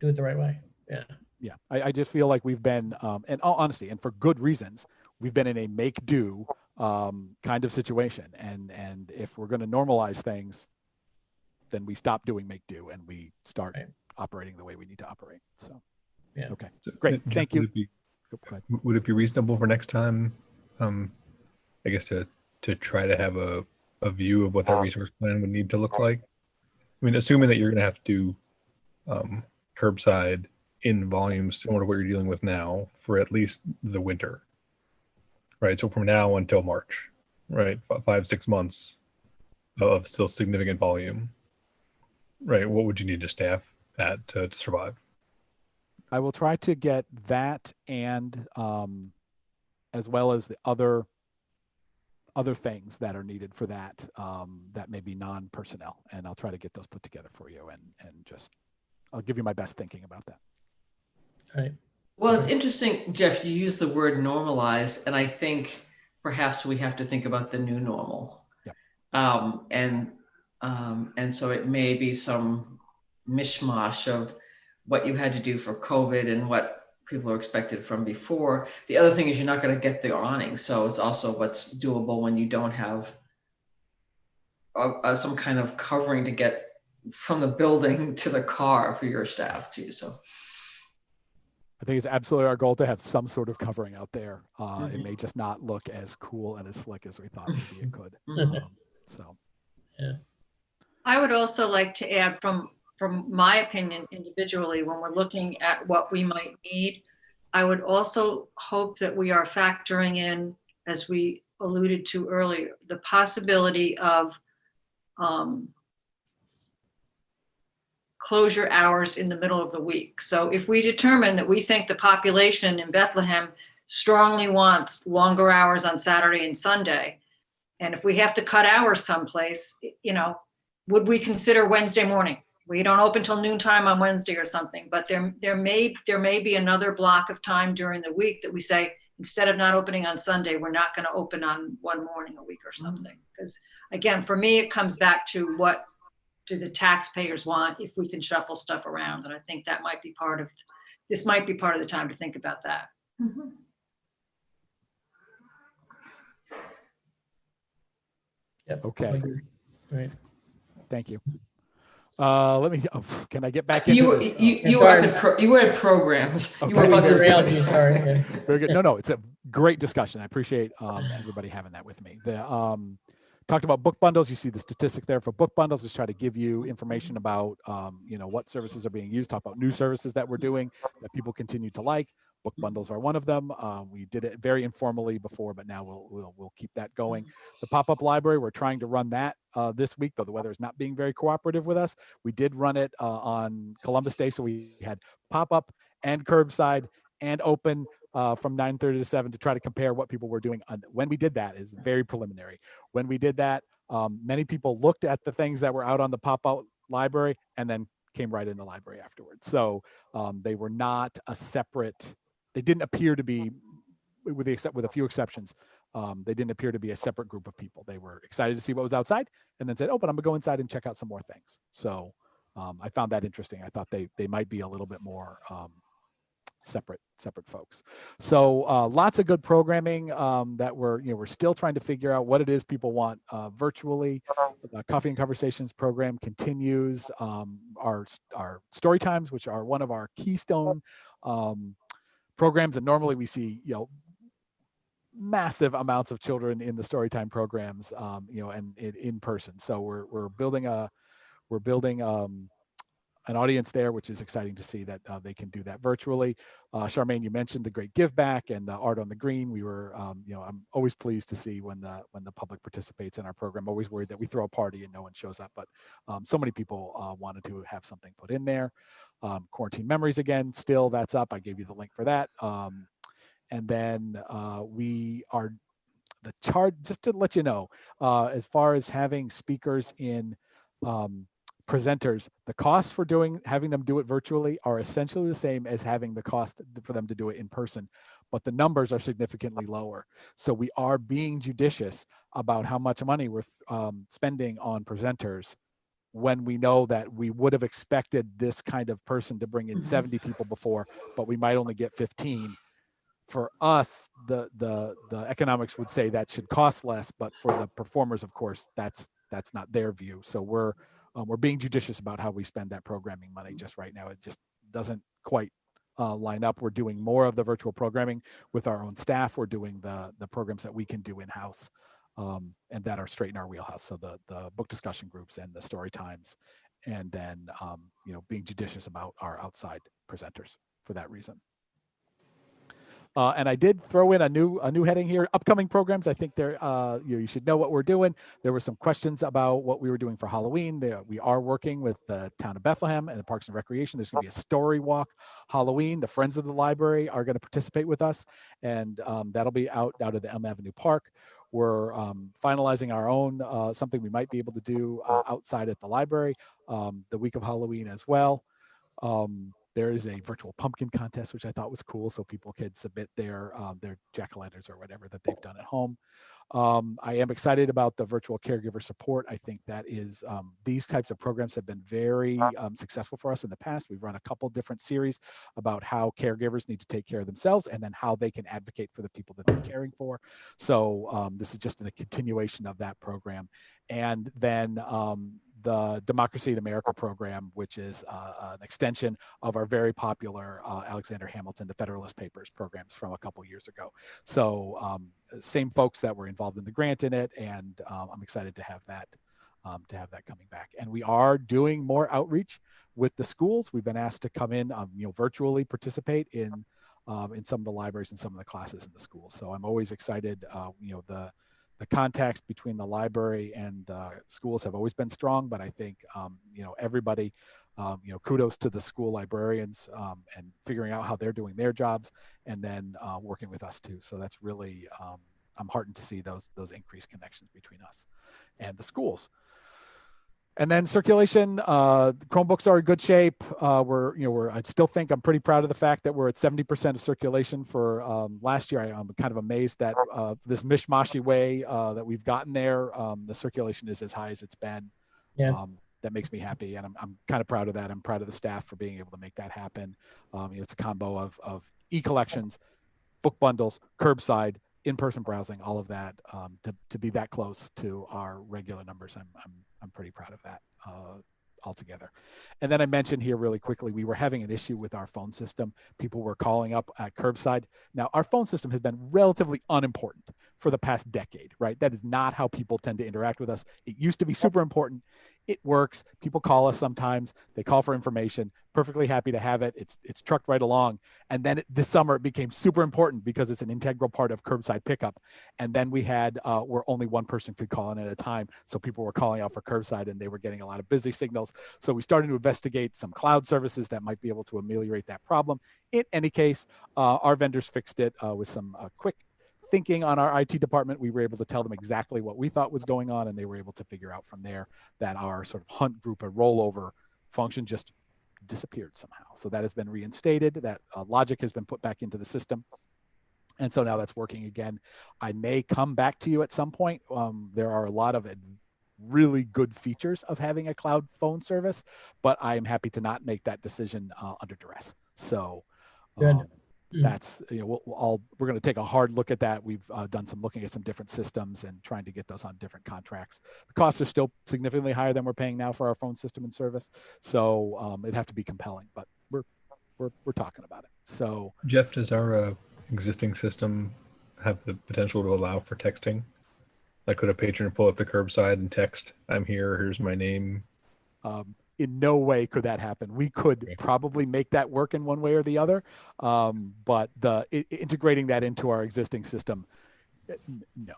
Do it the right way. Yeah. Yeah. I just feel like we've been, in all honesty, and for good reasons, we've been in a make do kind of situation. And if we're going to normalize things, then we stop doing make do and we start operating the way we need to operate. So, yeah. Okay, great. Thank you. Would it be reasonable for next time, I guess, to try to have a view of what that resource plan would need to look like? I mean, assuming that you're going to have to do curbside in volumes similar to what you're dealing with now for at least the winter, right? So from now until March, right? 5-6 months of still significant volume, right? What would you need to staff at to survive? I will try to get that and as well as the other things that are needed for that that may be non-personnel, and I'll try to get those put together for you and just I'll give you my best thinking about that. All right. Well, it's interesting, Jeff, you use the word normalize, and I think perhaps we have to think about the new normal. Yep. And so it may be some mishmash of what you had to do for COVID and what people are expected from before. The other thing is you're not going to get the awning. So it's also what's doable when you don't have some kind of covering to get from the building to the car for your staff too. So I think it's absolutely our goal to have some sort of covering out there. It may just not look as cool and as slick as we thought maybe it could. So, yeah. I would also like to add from my opinion individually, when we're looking at what we might need, I would also hope that we are factoring in, as we alluded to earlier, the possibility of closure hours in the middle of the week. So if we determine that we think the population in Bethlehem strongly wants longer hours on Saturday and Sunday, and if we have to cut hours someplace, would we consider Wednesday morning? We don't open till noontime on Wednesday or something, but there may be another block of time during the week that we say, instead of not opening on Sunday, we're not going to open on one morning a week or something. Because again, for me, it comes back to what do the taxpayers want if we can shuffle stuff around. And I think that might be part of the time to think about that. mm-hmm. Yep. Okay. Right. Thank you. Can I get back into this? You were at programs. Okay. You were about to Reality, sorry. Okay. Very good. No, it's a great discussion. I appreciate everybody having that with me. Talked about book bundles. You see the statistics there for book bundles. Just try to give you information about what services are being used. Talk about new services that we're doing that people continue to like. Book bundles are one of them. We did it very informally before, but now we'll keep that going. The pop-up library, we're trying to run that this week, though the weather is not being very cooperative with us. We did run it on Columbus Day, so we had pop-up and curbside and open from 9:30 to 7 to try to compare what people were doing. When we did that is very preliminary. When we did that, many people looked at the things that were out on the pop-out library and then came right in the library afterwards. So they were not a separate. They didn't appear to be with a few exceptions, they didn't appear to be a separate group of people. They were excited to see what was outside and then said, oh, but I'm gonna go inside and check out some more things. So I found that interesting. I thought they might be a little bit more separate folks. So lots of good programming that we're still trying to figure out what it is people want virtually. The Coffee and Conversations program continues. Our story times, which are one of our keystone programs, and normally we see massive amounts of children in the storytime programs, and in person. So we're building an audience there, which is exciting to see that they can do that virtually. Charmaine, you mentioned the great give back and the art on the green. We were, I'm always pleased to see when the public participates in our program. Always worried that we throw a party and no one shows up, but so many people wanted to have something put in there. Quarantine Memories, again, still that's up. I gave you the link for that. And then we are the chart, just to let you know, as far as having speakers in presenters, the costs for having them do it virtually are essentially the same as having the cost for them to do it in person, but the numbers are significantly lower. So we are being judicious about how much money we're spending on presenters when we know that we would have expected this kind of person to bring in 70 people before, but we might only get 15. For us, the economics would say that should cost less, but for the performers, of course, that's not their view. So we're being judicious about how we spend that programming money just right now. It just doesn't quite line up. We're doing more of the virtual programming with our own staff. We're doing the programs that we can do in-house and that are straight in our wheelhouse. So the book discussion groups and the story times, and then being judicious about our outside presenters for that reason. And I did throw in a new heading here, upcoming programs. I think you should know what we're doing. There were some questions about what we were doing for Halloween. We are working with the town of Bethlehem and the Parks and Recreation. There's going to be a story walk Halloween. The Friends of the Library are going to participate with us, and that'll be out at the Elm Avenue Park. We're finalizing our own, something we might be able to do outside at the library the week of Halloween as well. There is a virtual pumpkin contest, which I thought was cool, so people could submit their jack-o'-lanterns or whatever that they've done at home. I am excited about the virtual caregiver support. I think that is these types of programs have been very successful for us in the past. We've run a couple different series about how caregivers need to take care of themselves and then how they can advocate for the people that they're caring for. So this is just a continuation of that program. And then the Democracy in America program, which is an extension of our very popular Alexander Hamilton, the Federalist Papers programs from a couple years ago. So same folks that were involved in the grant in it, and I'm excited to have that coming back. And we are doing more outreach with the schools. We've been asked to come in, virtually participate in some of the libraries and some of the classes in the schools. So I'm always excited. The contacts between the library and the schools have always been strong, but I think, everybody, kudos to the school librarians and figuring out how they're doing their jobs, and then working with us too. So that's really, I'm heartened to see those increased connections between us and the schools. And then circulation, Chromebooks are in good shape. I still think I'm pretty proud of the fact that we're at 70% of circulation for last year. I'm kind of amazed that this mishmashy way that we've gotten there, the circulation is as high as it's been. Yeah. That makes me happy, and I'm kind of proud of that. I'm proud of the staff for being able to make that happen. It's a combo of e-collections, book bundles, curbside, in-person browsing, all of that to be that close to our regular numbers. I'm pretty proud of that altogether. And then I mentioned here really quickly, we were having an issue with our phone system. People were calling up at curbside. Now, our phone system has been relatively unimportant for the past decade, right? That is not how people tend to interact with us. It used to be super important. It works. People call us sometimes. They call for information. Perfectly happy to have it. It's trucked right along. And then this summer it became super important because it's an integral part of curbside pickup. And then we had where only one person could call in at a time. So people were calling out for curbside and they were getting a lot of busy signals. So we started to investigate some cloud services that might be able to ameliorate that problem. In any case, our vendors fixed it with some quick thinking on our IT department. We were able to tell them exactly what we thought was going on, and they were able to figure out from there that our sort of hunt group and rollover function just disappeared somehow. So that has been reinstated. That logic has been put back into the system. And so now that's working again. I may come back to you at some point. There are a lot of really good features of having a cloud phone service, but I am happy to not make that decision under duress. So Good. that's, we're going to take a hard look at that. We've done some looking at some different systems and trying to get those on different contracts. The costs are still significantly higher than we're paying now for our phone system and service. So it'd have to be compelling, but we're talking about it. So Jeff, does our existing system have the potential to allow for texting? Like, could a patron pull up to curbside and text, "I'm here, here's my name"? In no way could that happen. We could probably make that work in one way or the other, but integrating that into our existing system, no,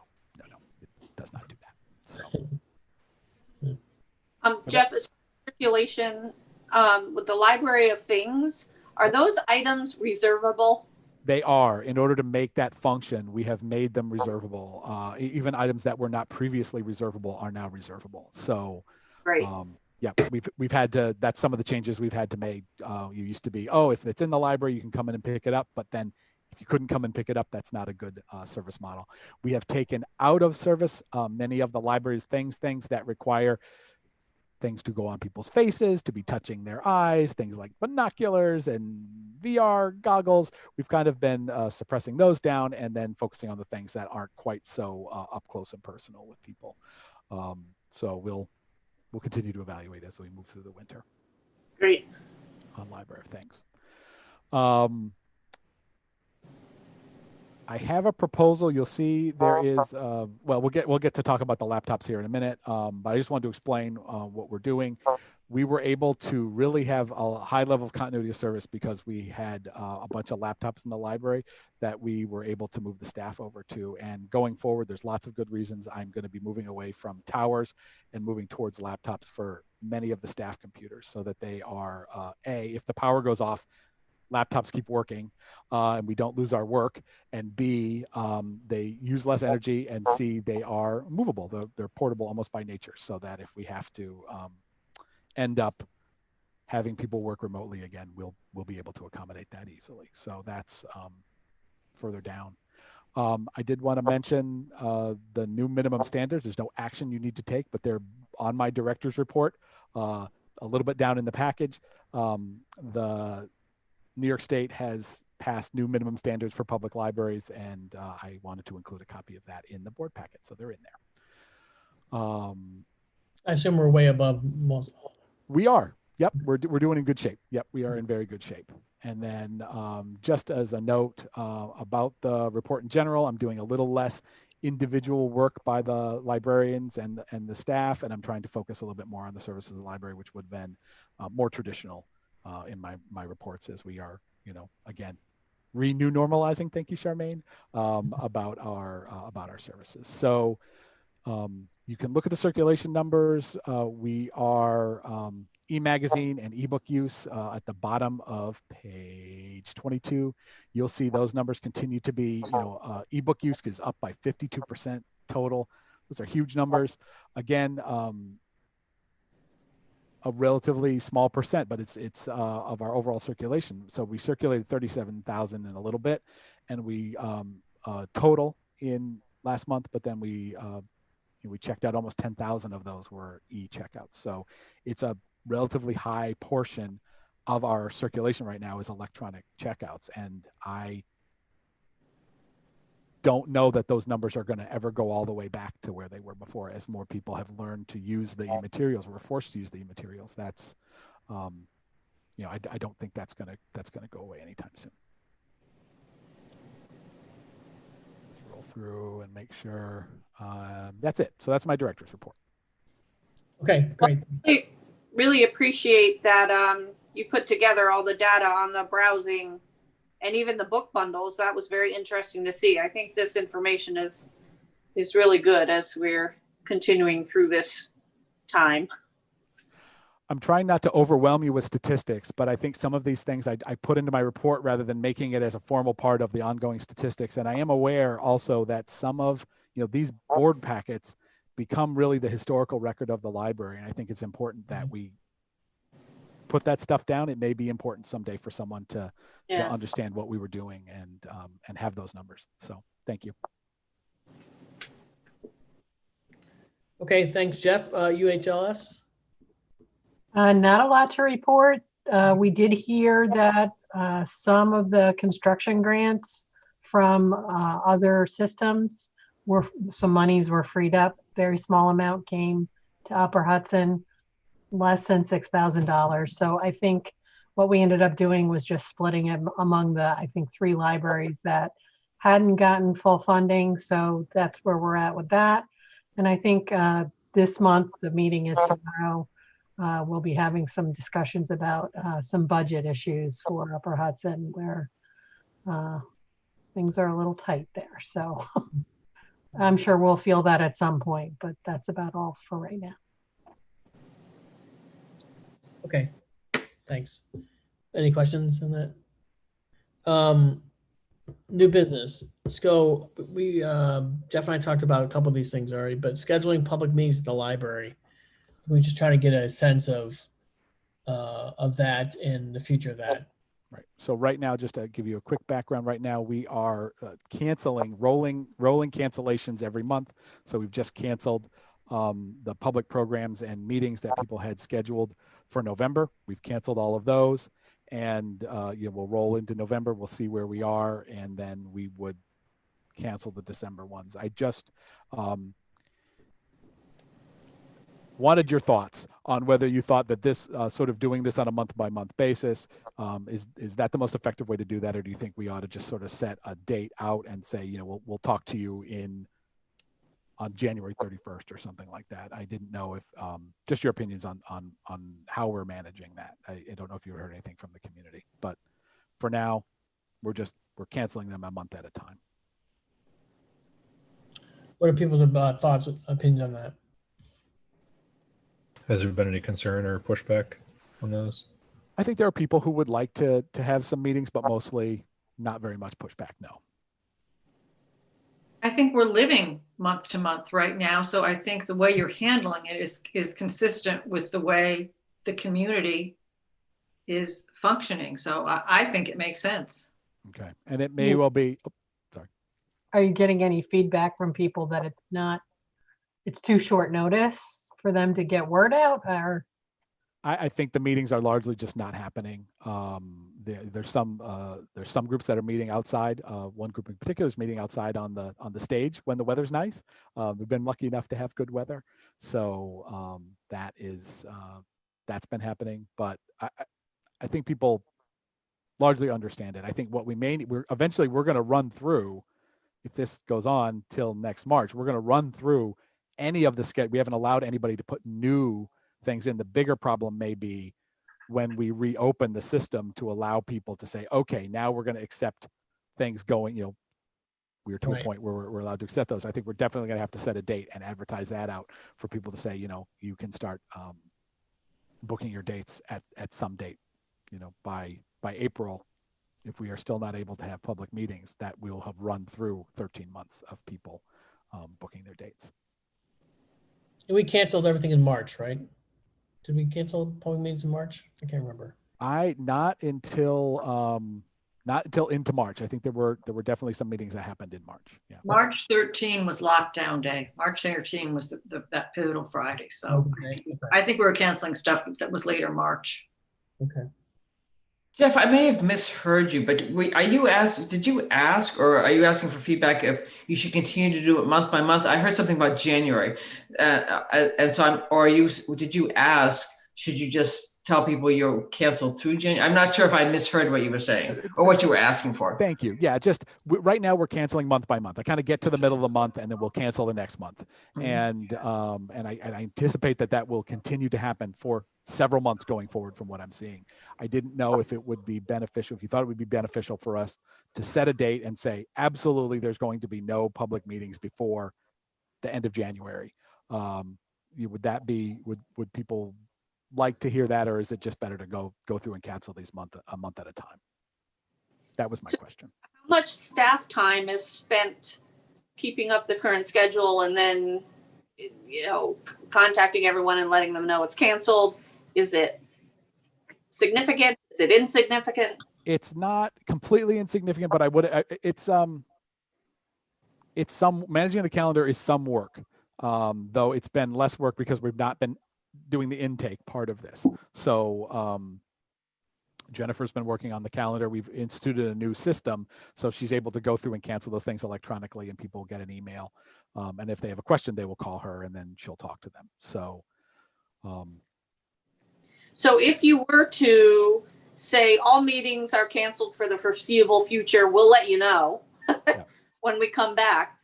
it does not do that. So. Jeff, circulation with the Library of Things, are those items reservable? They are. In order to make that function, we have made them reservable. Even items that were not previously reservable are now reservable. So, Great. Yeah, we've had to. That's some of the changes we've had to make. You used to be, if it's in the library, you can come in and pick it up. But then, if you couldn't come and pick it up, that's not a good service model. We have taken out of service many of the library of things that require things to go on people's faces, to be touching their eyes, things like binoculars and VR goggles. We've kind of been suppressing those down and then focusing on the things that aren't quite so up close and personal with people. So we'll continue to evaluate as we move through the winter. Great. On Library of Things. I have a proposal. You'll see there is, we'll get to talk about the laptops here in a minute, but I just wanted to explain what we're doing. We were able to really have a high level of continuity of service because we had a bunch of laptops in the library that we were able to move the staff over to. And going forward, there's lots of good reasons I'm going to be moving away from towers and moving towards laptops for many of the staff computers so that they are, if the power goes off, laptops keep working and we don't lose our work, and B, they use less energy, and C, they are movable. They're portable almost by nature, so that if we have to end up having people work remotely again, we'll be able to accommodate that easily. So that's further down. I did want to mention the new minimum standards. There's no action you need to take, but they're on my director's report, a little bit down in the package. The New York State has passed new minimum standards for public libraries, and I wanted to include a copy of that in the board packet, so they're in there. I assume we're way above most. We are. Yep, we're doing in good shape. Yep, we are in very good shape. And then just as a note about the report in general, I'm doing a little less individual work by the librarians and the staff, and I'm trying to focus a little bit more on the service of the library, which would have been more traditional in my reports, as we are, again, new normalizing. Thank you, Charmaine, about our services. So you can look at the circulation numbers. We are e-magazine and ebook use at the bottom of page 22. You'll see those numbers continue to be, ebook use is up by 52% total. Those are huge numbers. Again, a relatively small percent, but it's of our overall circulation. So we circulated 37,000 and a little bit, and we total in last month, but then we checked out almost 10,000 of those were e-checkouts. So it's a relatively high portion of our circulation right now is electronic checkouts. And I don't know that those numbers are going to ever go all the way back to where they were before, as more people have learned to use the e-materials, or were forced to use the e-materials. That's, I don't think that's going to go away anytime soon. Let's roll through and make sure. That's it. So that's my director's report. Okay, great. Really appreciate that you put together all the data on the browsing and even the book bundles. That was very interesting to see. I think this information is really good as we're continuing through this time. I'm trying not to overwhelm you with statistics, but I think some of these things I put into my report rather than making it as a formal part of the ongoing statistics. And I am aware also that some of these board packets become really the historical record of the library. And I think it's important that we put that stuff down, it may be important someday for someone to Yeah. understand what we were doing and have those numbers. So thank you. Okay, thanks, Jeff. UHLS? Not a lot to report. We did hear that some of the construction grants from other systems some monies were freed up. Very small amount came to Upper Hudson, less than $6,000. So I think what we ended up doing was just splitting it among I think 3 libraries that hadn't gotten full funding. So that's where we're at with that. And I think this month, the meeting is tomorrow. We'll be having some discussions about some budget issues for Upper Hudson where things are a little tight there. So I'm sure we'll feel that at some point, but that's about all for right now. Okay, thanks. Any questions on that? New business. Let's go. Jeff and I talked about a couple of these things already, but scheduling public meetings at the library. We just try to get a sense of that and the future of that. Right. So right now, just to give you a quick background, right now we are canceling rolling cancellations every month. So we've just canceled the public programs and meetings that people had scheduled for November. We've canceled all of those, and we'll roll into November. We'll see where we are, and then we would cancel the December ones. I just wanted your thoughts on whether you thought that this sort of doing this on a month-by-month basis, is that the most effective way to do that, or do you think we ought to just sort of set a date out and say, we'll talk to you on January 31st or something like that? I didn't know if just your opinions on how we're managing that. I don't know if you heard anything from the community, but for now, we're canceling them a month at a time. What are people's thoughts, opinions on that? Has there been any concern or pushback on those? I think there are people who would like to have some meetings, but mostly not very much pushback, no. I think we're living month to month right now. So I think the way you're handling it is consistent with the way the community is functioning. So I think it makes sense. Okay. And it may well be, sorry. Are you getting any feedback from people that it's too short notice for them to get word out? Or I think the meetings are largely just not happening. There's some groups that are meeting outside. One group in particular is meeting outside on the stage when the weather's nice. We've been lucky enough to have good weather, so that's been happening. But I think people largely understand it. I think what we're going to run through, if this goes on till next March, we're going to run through any of the schedule. We haven't allowed anybody to put new things in. The bigger problem may be when we reopen the system to allow people to say, okay, now we're going to accept things going, we're to a point where we're allowed to accept those. I think we're definitely going to have to set a date and advertise that out for people to say, you can start booking your dates at some date, by April. If we are still not able to have public meetings, that we'll have run through 13 months of people booking their dates. And we canceled everything in March, right? Did we cancel public meetings in March? I can't remember. Not until into March. I think there were definitely some meetings that happened in March. Yeah. March 13 was lockdown day. March 13 was that pivotal Friday. So I think we were canceling stuff that was later March. Okay. Jeff, I may have misheard you, but did you ask, or are you asking for feedback if you should continue to do it month by month? I heard something about January. And so did you ask, should you just tell people you're canceled through January? I'm not sure if I misheard what you were saying or what you were asking for. Thank you. Yeah, right now we're canceling month by month. I kind of get to the middle of the month and then we'll cancel the next month. Mm-hmm. And I anticipate that will continue to happen for several months going forward from what I'm seeing. I didn't know if it would be beneficial, if you thought it would be beneficial for us to set a date and say, absolutely, there's going to be no public meetings before the end of January. Would people like to hear that, or is it just better to go through and cancel these a month at a time? That was my question. How much staff time is spent keeping up the current schedule and then, contacting everyone and letting them know it's canceled? Is it significant? Is it insignificant? It's not completely insignificant, but it's some managing the calendar is some work. Though it's been less work because we've not been doing the intake part of this. So Jennifer's been working on the calendar. We've instituted a new system, so she's able to go through and cancel those things electronically, and people get an email. And if they have a question, they will call her, and then she'll talk to them. So, So if you were to say all meetings are canceled for the foreseeable future, we'll let you know Yeah. when we come back.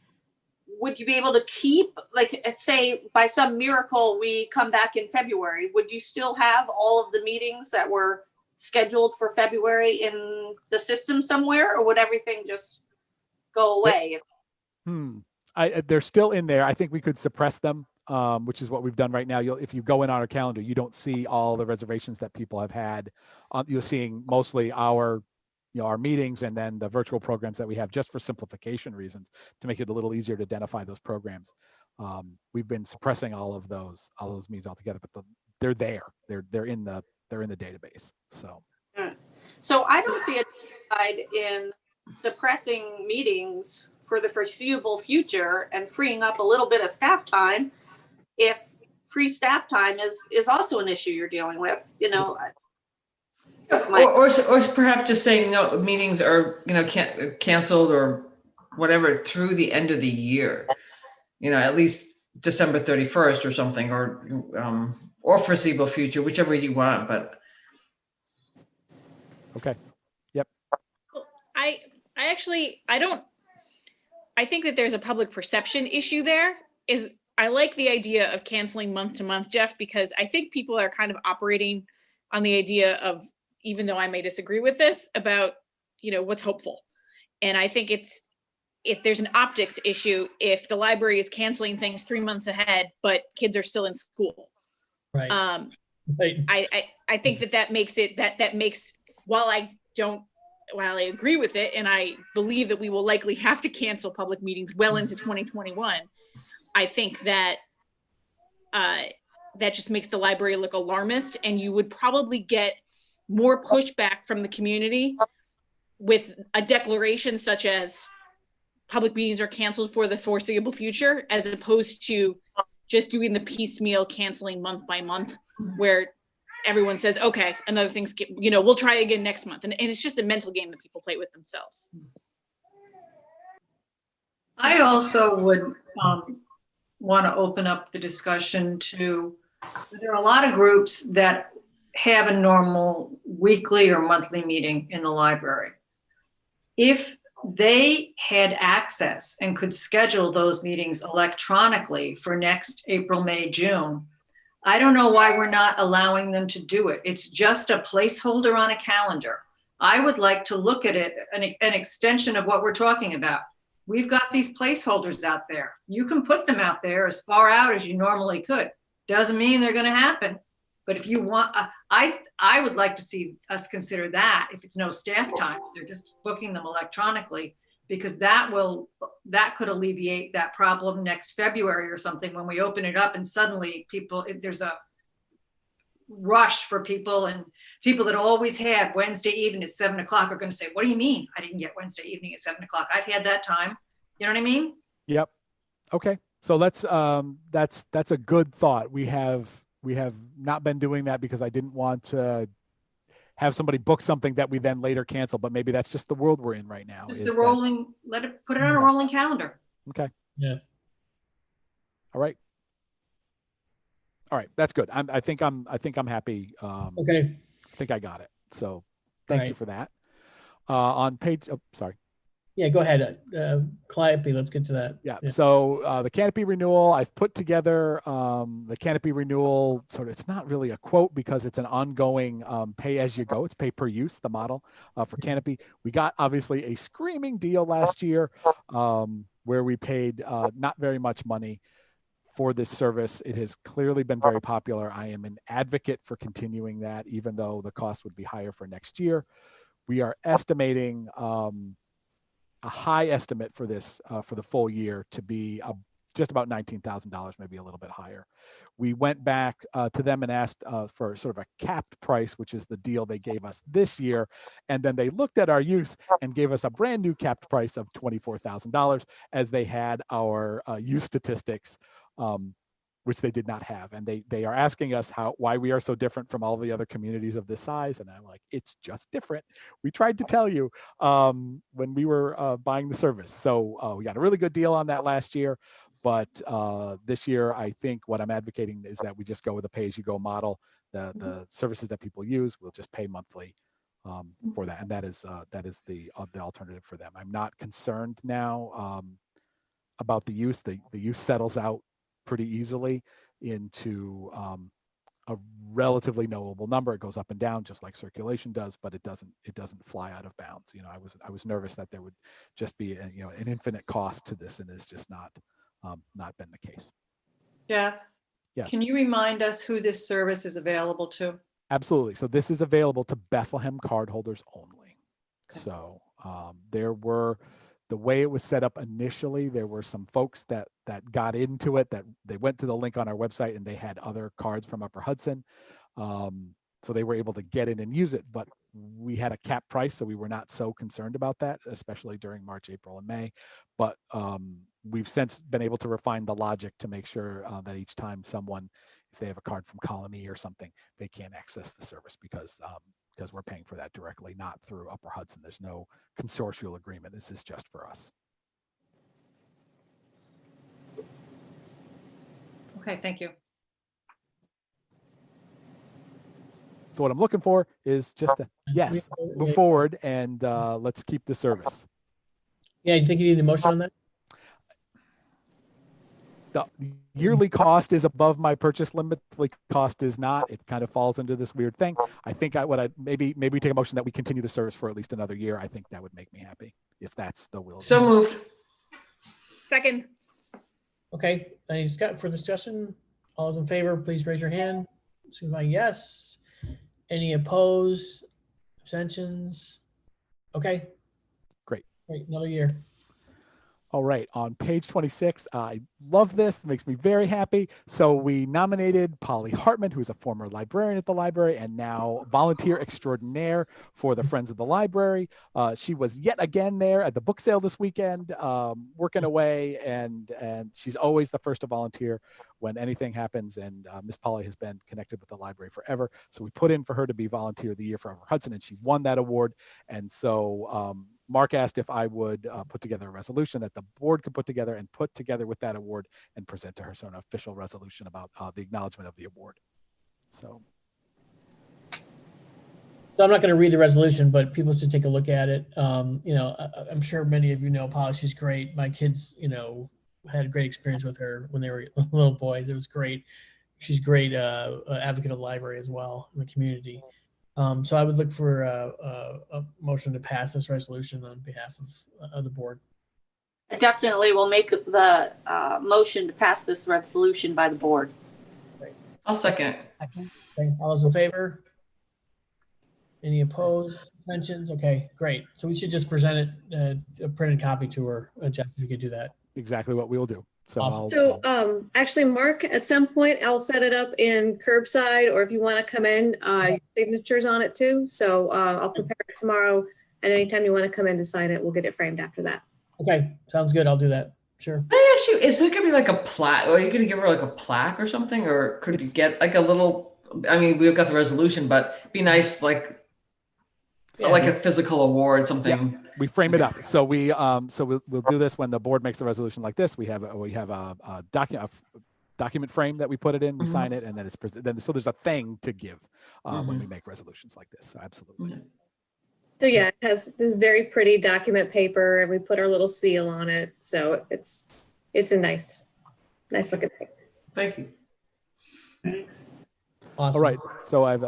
Would you be able to keep, like, say by some miracle we come back in February, would you still have all of the meetings that were scheduled for February in the system somewhere, or would everything just go away? they're still in there. I think we could suppress them, which is what we've done right now. If you go in on our calendar, you don't see all the reservations that people have had. You're seeing mostly our meetings and then the virtual programs that we have, just for simplification reasons, to make it a little easier to identify those programs. We've been suppressing all of those meetings altogether, but they're there. They're in the database. So I don't see a side in suppressing meetings for the foreseeable future and freeing up a little bit of staff time if free staff time is also an issue you're dealing with, Or perhaps just saying no, meetings are canceled or whatever through the end of the year, at least December 31st or something, or foreseeable future, whichever you want. But Okay. Yep. I think that there's a public perception issue there. I like the idea of canceling month to month, Jeff, because I think people are kind of operating on the idea of, even though I may disagree with this, about, what's hopeful. And I think if there's an optics issue, if the library is canceling things 3 months ahead, but kids are still in school. Right. Right. I think that makes it, that makes, while I agree with it, and I believe that we will likely have to cancel public meetings well into 2021, I think that that just makes the library look alarmist, and you would probably get more pushback from the community with a declaration such as public meetings are canceled for the foreseeable future, as opposed to just doing the piecemeal canceling month by month, where everyone says, okay, another thing's, we'll try again next month. And it's just a mental game that people play with themselves. I also would want to open up the discussion to, there are a lot of groups that have a normal weekly or monthly meeting in the library. If they had access and could schedule those meetings electronically for next April, May, June, I don't know why we're not allowing them to do it. It's just a placeholder on a calendar. I would like to look at it, an extension of what we're talking about. We've got these placeholders out there. You can put them out there as far out as you normally could. Doesn't mean they're going to happen. But if you want, I would like to see us consider that if it's no staff time, they're just booking them electronically, because that could alleviate that problem next February or something, when we open it up and suddenly there's a rush for people, and people that always had Wednesday evening at 7 o'clock are going to say, what do you mean I didn't get Wednesday evening at 7 o'clock? I've had that time. You know what I mean? Yep. Okay. So that's a good thought. We have not been doing that because I didn't want to have somebody book something that we then later cancel, but maybe that's just the world we're in right now. Just put it on a rolling calendar. Okay. Yeah. All right. That's good. I think I'm happy. Okay. I think I got it. So thank you Right. for that. On page, sorry. Yeah, go ahead. Calliope, let's get to that. Yeah. So the Canopy Renewal, I've put together the Canopy Renewal it's not really a quote because it's an ongoing pay as you go. It's pay per use, the model for Canopy. We got obviously a screaming deal last year where we paid not very much money for this service. It has clearly been very popular. I am an advocate for continuing that, even though the cost would be higher for next year. We are estimating a high estimate for this for the full year to be just about $19,000, maybe a little bit higher. We went back to them and asked for sort of a capped price, which is the deal they gave us this year. And then they looked at our use and gave us a brand new capped price of $24,000, as they had our use statistics, which they did not have. And they are asking us why we are so different from all the other communities of this size. And I'm like, it's just different. We tried to tell you when we were buying the service. So we got a really good deal on that last year. But this year, I think what I'm advocating is that we just go with a pay-as-you-go model. The services that people use, we'll just pay monthly for that. And that is the alternative for them. I'm not concerned now about the use. The use settles out pretty easily into a relatively knowable number. It goes up and down just like circulation does, but it doesn't fly out of bounds. You know, I was nervous that there would just be an infinite cost to this, and it's just not been the case. Jeff, Yes. can you remind us who this service is available to? Absolutely. So this is available to Bethlehem cardholders only. Okay. So the way it was set up initially, there were some folks that got into it, that they went to the link on our website and they had other cards from Upper Hudson. So they were able to get in and use it, but we had a cap price, so we were not so concerned about that, especially during March, April, and May. But we've since been able to refine the logic to make sure that each time someone, if they have a card from Colony or something, they can't access the service because we're paying for that directly, not through Upper Hudson. There's no consortial agreement. This is just for us. Okay, thank you. So what I'm looking for is just a yes, move forward, and let's keep the service. Yeah, you think you need a motion on that? The yearly cost is above my purchase limit. The cost is not. It kind of falls into this weird thing. I think maybe take a motion that we continue the service for at least another year. I think that would make me happy, if that's the will. So moved. Second. Okay, any further discussion? All those in favor, please raise your hand. Signify yes. Any opposed? Abstentions? Okay. Great. Another year. All right, on page 26, I love this. It makes me very happy. So we nominated Polly Hartman, who's a former librarian at the library and now volunteer extraordinaire for the Friends of the Library. She was yet again there at the book sale this weekend, working away, and she's always the first to volunteer when anything happens. And Miss Polly has been connected with the library forever. So we put in for her to be Volunteer of the Year for Upper Hudson, and she won that award. And so Mark asked if I would put together a resolution that the board could put together with that award and present to her. So an official resolution about the acknowledgement of the award. So I'm not going to read the resolution, but people should take a look at it. I'm sure many of you know Polly. She's great. My kids, had a great experience with her when they were little boys. It was great. She's great advocate of the library as well in the community. So I would look for a motion to pass this resolution on behalf of the board. I definitely will make the motion to pass this resolution by the board. I'll second it. Okay. All those in favor? Any opposed? Mentions? Okay, great. So we should just present it, a printed copy to her, Jeff, if you could do that. exactly what we will do. So Awesome. So actually, Mark, at some point, I'll set it up in curbside, or if you want to come in, signatures on it too. So I'll prepare it tomorrow, and anytime you want to come in to sign it, we'll get it framed after that. Okay, sounds good. I'll do that. Sure. Can I ask you, is there gonna be like a plaque? Are you gonna give her like a plaque or something? Or could you get like a little, I mean, we've got the resolution, but it'd be nice, like a physical award, something. we frame it up. So we'll do this when the board makes the resolution like this. We have a document frame that we put it in, we sign it, and then it's presented. So there's a thing to give when we make resolutions like this. So absolutely. So yeah, it has this very pretty document paper, and we put our little seal on it. So it's a nice looking thing. Thank you. Awesome. All right. So I've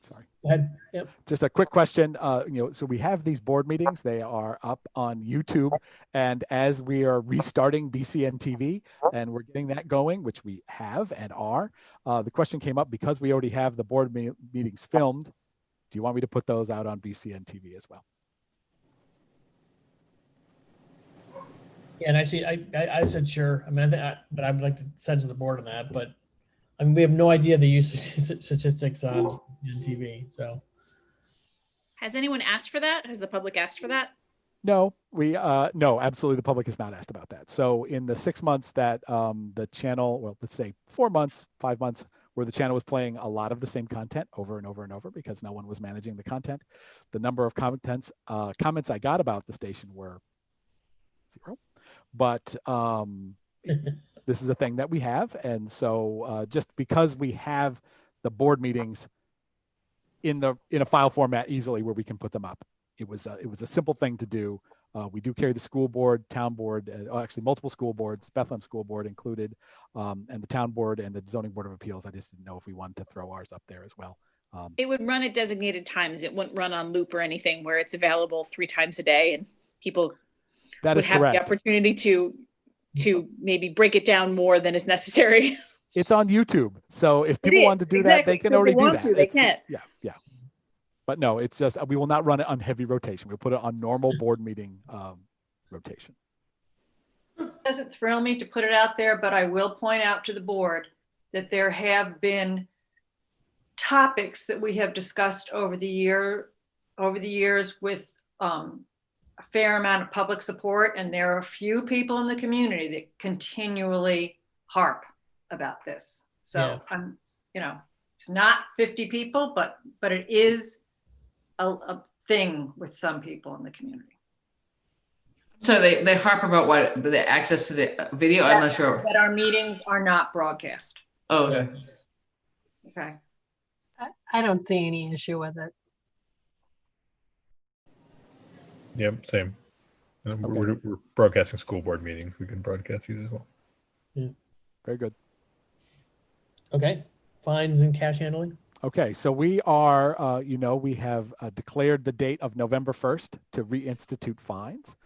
sorry. Go ahead. Yep. Just a quick question. So we have these board meetings. They are up on YouTube, and as we are restarting BCN TV and we're getting that going, which we have and are, the question came up because we already have the board meetings filmed. Do you want me to put those out on BCN TV as well? Yeah, and I said sure. I mean, but I would like to send to the board on that. But I mean, we have no idea the use statistics on TV. So Has anyone asked for that? Has the public asked for that? No, no, absolutely. The public has not asked about that. So in the 6 months that the channel, well, let's say 4 months, 5 months, where the channel was playing a lot of the same content over and over and over because no one was managing the content, the number of comments I got about the station were 0. But this is a thing that we have, and so just because we have the board meetings in a file format easily where we can put them up, it was a simple thing to do. We do carry the school board, town board, actually multiple school boards, Bethlehem School Board included, and the town board and the zoning board of appeals. I just didn't know if we wanted to throw ours up there as well. It would run at designated times. It wouldn't run on loop or anything where it's available 3 times a day and people That would is have correct. the opportunity to maybe break it down more than is necessary. It's on YouTube, so if people want to do that, they can So if already they do want that. to, they It's- can. Yeah. But no, it's just we will not run it on heavy rotation. We'll put it on normal board meeting rotation. It doesn't thrill me to put it out there, but I will point out to the board that there have been topics that we have discussed over the years with a fair amount of public support, and there are a few people in the community that continually harp about this. So I'm, it's not 50 people, but it is a thing with some people in the community. So they harp about what, the access to the video? I'm not sure. That our meetings are not broadcast. Oh, okay. Okay. I don't see any issue with it. Yep, same. We're broadcasting school board meetings. We can broadcast these as well. Very good. okay, fines and cash handling. Okay, so we are, we have declared the date of November 1st to reinstitute fines.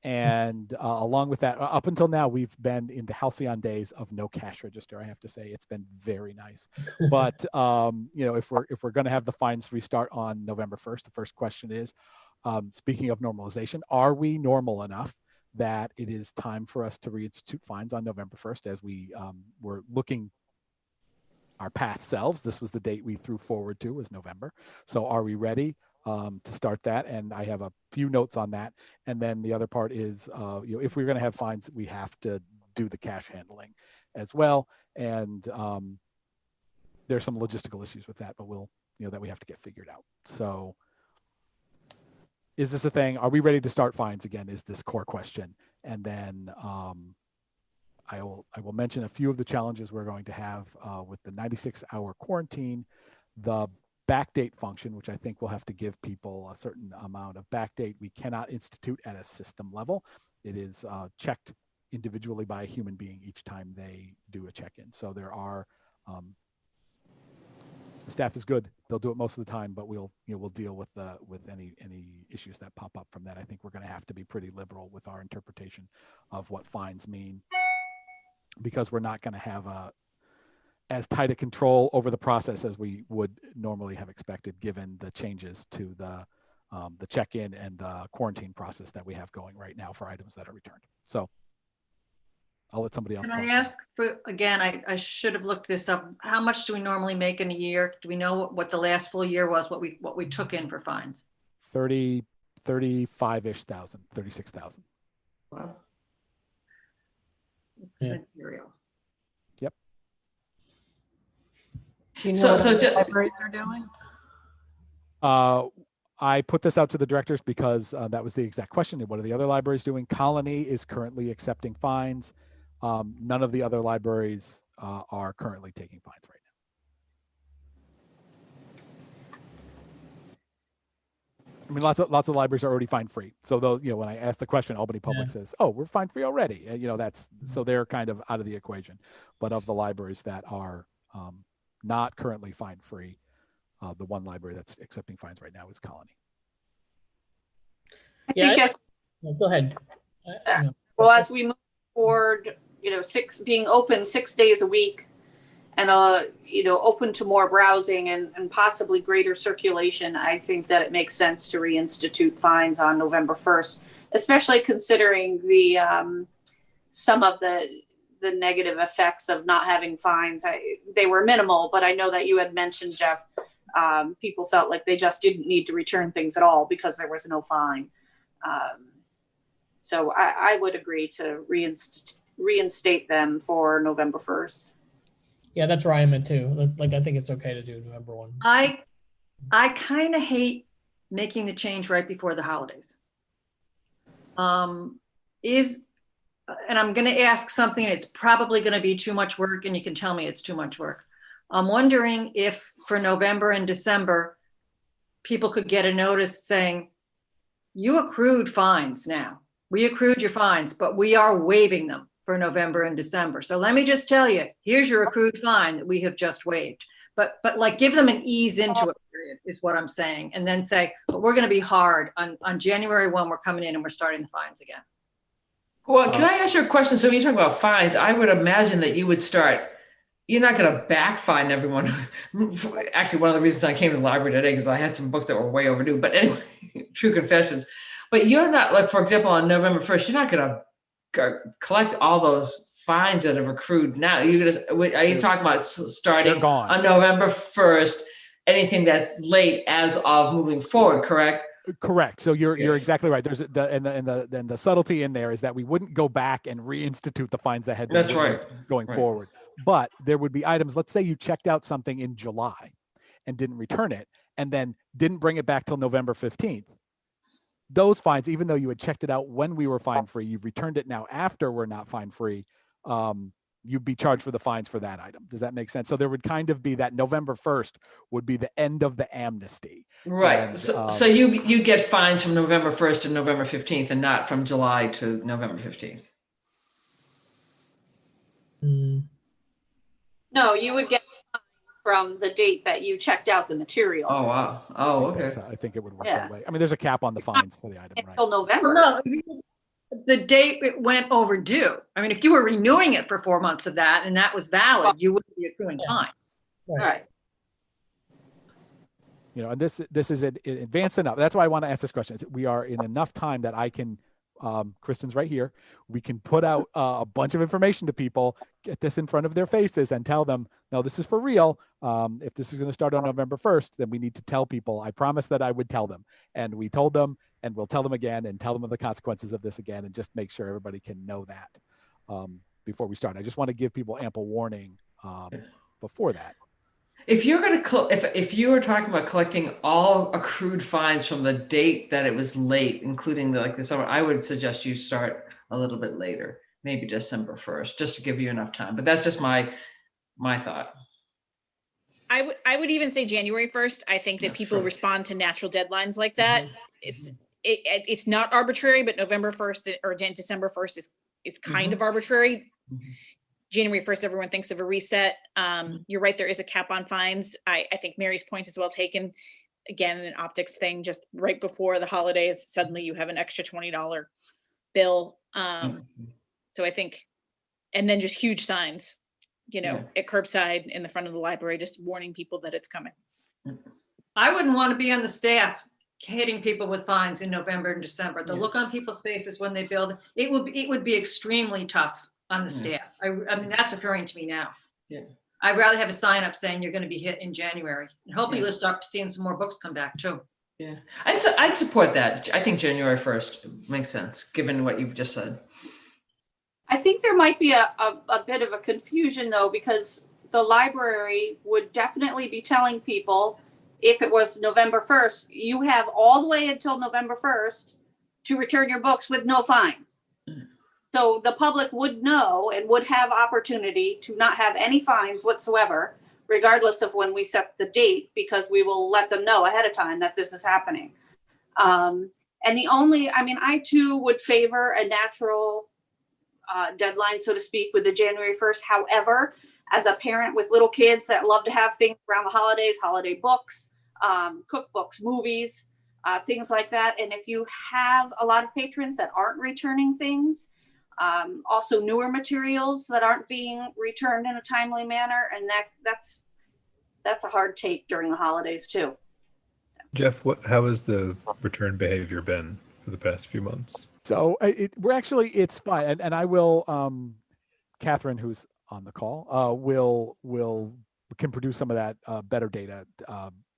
And along with that, up until now, we've been in the halcyon days of no cash register. I have to say, it's been very nice. But, if we're going to have the fines restart on November 1st, the first question is, speaking of normalization, are we normal enough that it is time for us to reinstitute fines on November 1st as we were looking our past selves? This was the date we threw forward to, was November. So are we ready to start that? And I have a few notes on that. And then the other part is, if we're going to have fines, we have to do the cash handling as well. And there's some logistical issues with that, but that we have to get figured out. So is this a thing? Are we ready to start fines again? Is this core question? And then I will mention a few of the challenges we're going to have with the 96-hour quarantine, the backdate function, which I think will have to give people a certain amount of backdate. We cannot institute at a system level. It is checked individually by a human being each time they do a check-in. So there are, the staff is good. They'll do it most of the time, but we'll deal with any issues that pop up from that. I think we're going to have to be pretty liberal with our interpretation of what fines mean, because we're not going to have as tight a control over the process as we would normally have expected, given the changes to the check-in and the quarantine process that we have going right now for items that are returned. So I'll let somebody else Can talk. I ask for, again, I should have looked this up. How much do we normally make in a year? Do we know what the last full year was, what we took in for fines? 35-ish thousand, 36,000. Wow. It's Yeah. material. Yep. Do you know So- what so other ju- libraries are doing? I put this out to the directors because that was the exact question. What are the other libraries doing? Colony is currently accepting fines. None of the other libraries are currently taking fines right now. I mean, lots of libraries are already fine free. So those, when I ask the question, Albany Public says, "Oh, we're fine free already." That's so they're kind of out of the equation. But of the libraries that are not currently fine free, the one library that's accepting fines right now is Colony. I Yeah, think Go ahead. well, as we move forward, being open 6 days a week and, open to more browsing and possibly greater circulation, I think that it makes sense to reinstitute fines on November 1st, especially considering the some of the negative effects of not having fines. They were minimal, but I know that you had mentioned, Jeff, people felt like they just didn't need to return things at all because there was no fine. So I would agree to reinstate them for November 1st. Yeah, that's where I am at too. Like, I think it's okay to do November 1. I kind of hate making the change right before the holidays. And I'm going to ask something, and it's probably going to be too much work, and you can tell me it's too much work. I'm wondering if for November and December, people could get a notice saying, you accrued fines now. We accrued your fines, but we are waiving them for November and December. So let me just tell you, here's your accrued fine that we have just waived. But like give them an ease into it period is what I'm saying. And then say, but we're going to be hard on January 1, we're coming in and we're starting the fines again. Well, can I ask you a question? So when you talk about fines, I would imagine that you would start, you're not going to back fine everyone. Actually, one of the reasons I came to the library today, because I had some books that were way overdue, but anyway, true confessions. But you're not, like, for example, on November 1st, you're not going to collect all those fines that have accrued now. Are you talking about starting on November 1st, anything that's late as of moving forward, correct? Correct. So you're exactly right. There's the subtlety in there is that we wouldn't go back and reinstitute the fines that had been going forward. But there would be items, let's say you checked out something in July and didn't return it and then didn't bring it back till November 15th. Those fines, even though you had checked it out when we were fine free, you've returned it now after we're not fine free, you'd be charged for the fines for that item. Does that make sense? So there would kind of be that November 1st would be the end of the amnesty. Right. And, so you get fines from November 1st to November 15th and not from July to November 15th. No, you would get from the date that you checked out the material. Oh, wow. Oh, okay. I think it would work that way. I mean, there's a cap on the fines for the item, right? Until November. No, the date it went overdue. I mean, if you were renewing it for 4 months of that and that was valid, you wouldn't be accruing fines. Right. You know, and this is advanced enough. That's why I want to ask this question. We are in enough time that I can, Kristen's right here. We can put out a bunch of information to people, get this in front of their faces and tell them, no, this is for real. If this is going to start on November 1st, then we need to tell people. I promised that I would tell them. And we told them, and we'll tell them again and tell them of the consequences of this again and just make sure everybody can know that before we start. I just want to give people ample warning before that. If you're going to, if you were talking about collecting all accrued fines from the date that it was late, including the summer, I would suggest you start a little bit later, maybe December 1st, just to give you enough time. But that's just my thought. I would even say January 1st. I think that people respond to natural deadlines like that. It's not arbitrary, but November 1st or December 1st is kind of arbitrary. January 1st, everyone thinks of a reset. You're right, there is a cap on fines. I think Mary's point is well taken. Again, an optics thing, just right before the holidays, suddenly you have an extra $20 bill. So I think, and then just huge signs, at curbside in the front of the library, just warning people that it's coming. I wouldn't want to be on the staff hitting people with fines in November and December. The look on people's faces when they build, it would be extremely tough on the staff. I mean, that's occurring to me now. Yeah. I'd rather have a sign up saying you're going to be hit in January. And hopefully we'll start seeing some more books come back too. Yeah, I'd support that. I think January 1st makes sense, given what you've just said. I think there might be a bit of a confusion though, because the library would definitely be telling people, if it was November 1st, you have all the way until November 1st to return your books with no fines. So the public would know and would have opportunity to not have any fines whatsoever, regardless of when we set the date, because we will let them know ahead of time that this is happening. And I too would favor a natural deadline, so to speak, with the January 1st. However, as a parent with little kids that love to have things around the holidays, holiday books, cookbooks, movies, things like that. And if you have a lot of patrons that aren't returning things, also newer materials that aren't being returned in a timely manner, and that's a hard take during the holidays too. Jeff, how has the return behavior been for the past few months? So we're actually, it's fine. And I will, Catherine, who's on the call, can produce some of that better data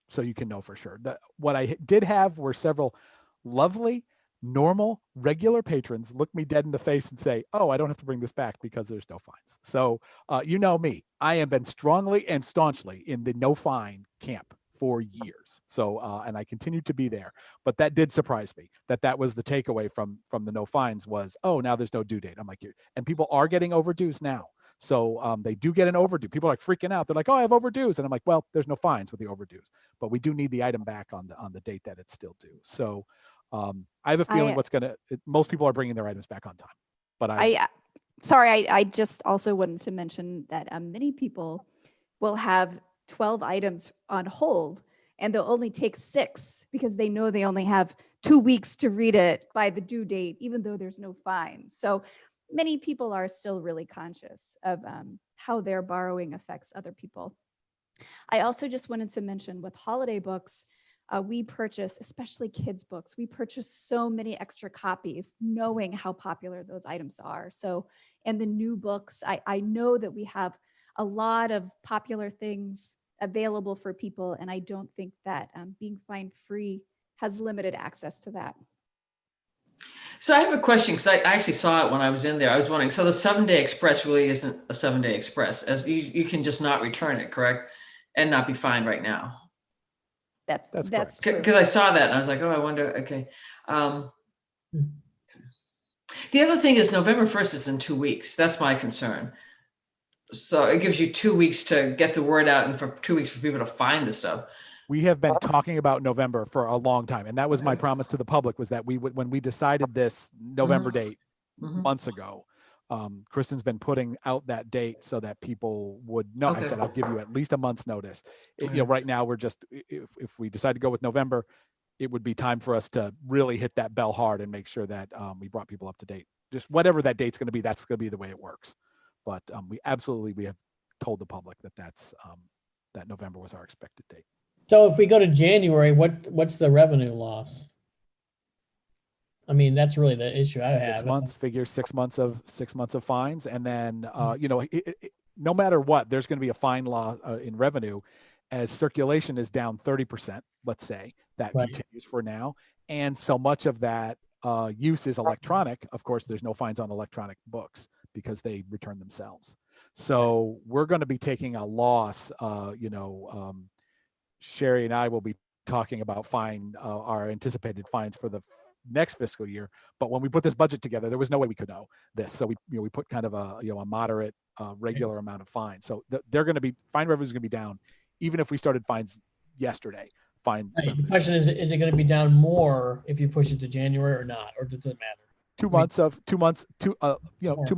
so you can know for sure. What I did have were several lovely, normal, regular patrons look me dead in the face and say, oh, I don't have to bring this back because there's no fines. So you know me, I have been strongly and staunchly in the no fine camp for years. So, and I continue to be there, but that did surprise me that was the takeaway from the no fines was, oh, now there's no due date. I'm like, and people are getting overdues now. So they do get an overdue. People are like freaking out. They're like, oh, I have overdues. And I'm like, well, there's no fines with the overdues, but we do need the item back on the date that it's still due. So I have a feeling most people are bringing their items back on time, but sorry, I just also wanted to mention that many people will have 12 items on hold and they'll only take 6 because they know they only have 2 weeks to read it by the due date, even though there's no fine. So many people are still really conscious of how their borrowing affects other people. I also just wanted to mention with holiday books, we purchase, especially kids' books, we purchase so many extra copies knowing how popular those items are. So, and the new books, I know that we have a lot of popular things available for people, and I don't think that being fine free has limited access to that. So I have a question because I actually saw it when I was in there. I was wondering, so the 7-day express really isn't a 7-day express, as you can just not return it, correct? And not be fined right now. That's true. Because I saw that and I was like, oh, I wonder, okay. The other thing is November 1st is in 2 weeks. That's my concern. So it gives you 2 weeks to get the word out and for 2 weeks for people to find the stuff. We have been talking about November for a long time. And that was my promise to the public was that we would, when we decided this November date months ago, Kristen's been putting out that date so that people would know. Okay. I said, I'll give you at least a month's notice. Right now we're just, if we decide to go with November, it would be time for us to really hit that bell hard and make sure that we brought people up to date. Just whatever that date's going to be, that's going to be the way it works. But we have told the public that November was our expected date. So if we go to January, what's the revenue loss? I mean, that's really the issue I have. 6 months, figure 6 months of fines. And then, no matter what, there's going to be a fine law in revenue as circulation is down 30%, let's say that continues for now. And so much of that use is electronic. Of course, there's no fines on electronic books because they return themselves. So we're going to be taking a loss, Sherry and I will be talking about our anticipated fines for the next fiscal year. But when we put this budget together, there was no way we could know this. So we put kind of a moderate, regular amount of fines. So they're going to be fine revenue is going to be down, even if we started fines yesterday. Fine. Right. The question is it going to be down more if you push it to January or not, or does it matter? 2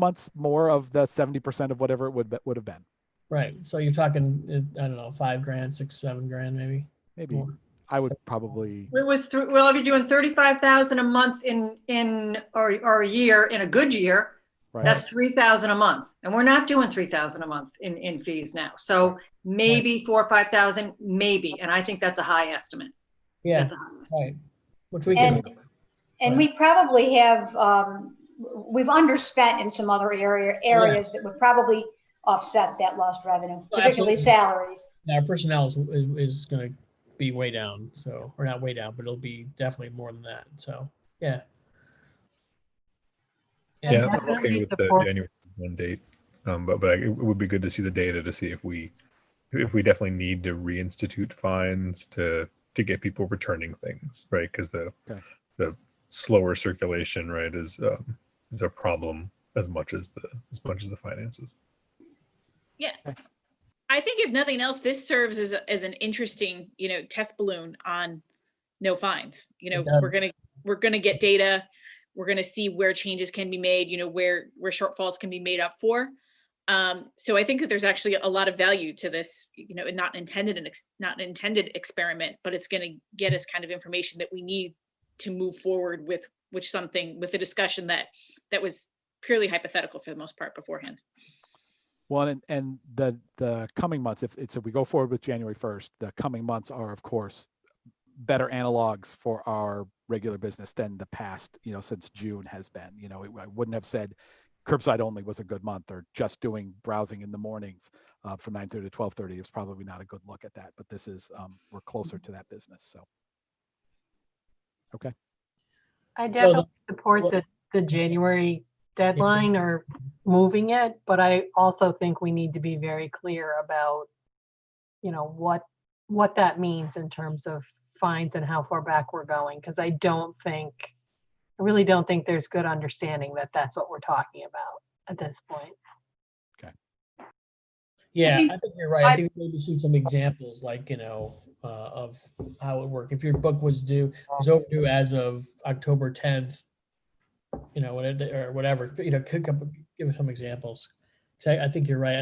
months more of the 70% of whatever it would have been. Right. So you're talking, I don't know, $5,000, $6,000, $7,000, maybe. Maybe more. I would probably. It was well, if you're doing 35,000 a month or a year in a good year, Right. that's 3,000 a month, and we're not doing 3,000 a month in fees now. So maybe 4,000 or 5,000, maybe, and I think that's a high estimate. Yeah. That's a high estimate. Right. Which we can. And we probably have, we've underspent in some other areas that would probably offset that lost revenue, particularly salaries. Our personnel is going to be way down. So, or not way down, but it'll be definitely more than that. So, yeah. Yeah, I'm okay with the January 1 date, but it would be good to see the data to see if we definitely need to reinstitute fines to get people returning things, right? Because the slower circulation, right, is a problem as much as the finances. Yeah. I think if nothing else, this serves as an interesting, test balloon on no fines. We're gonna get data. We're gonna see where changes can be made. Where shortfalls can be made up for. So I think that there's actually a lot of value to this. Not an intended experiment, but it's gonna get us kind of information that we need to move forward with a discussion that was purely hypothetical for the most part beforehand. Well, and the coming months, if we go forward with January 1st, the coming months are, of course, better analogs for our regular business than the past, since June has been. I wouldn't have said curbside only was a good month, or just doing browsing in the mornings from 9:30 to 12:30. It's probably not a good look at that, but this is, we're closer to that business. So, okay. I So definitely support the January deadline or moving it, but I also think we need to be very clear about, what that means in terms of fines and how far back we're going. Because I really don't think there's good understanding that that's what we're talking about at this point. Yeah, think I think you're right. I think maybe see some examples, like, of how it would work. If your book was overdue as of October 10th, or whatever, give us some examples. 'Cause I think you're right.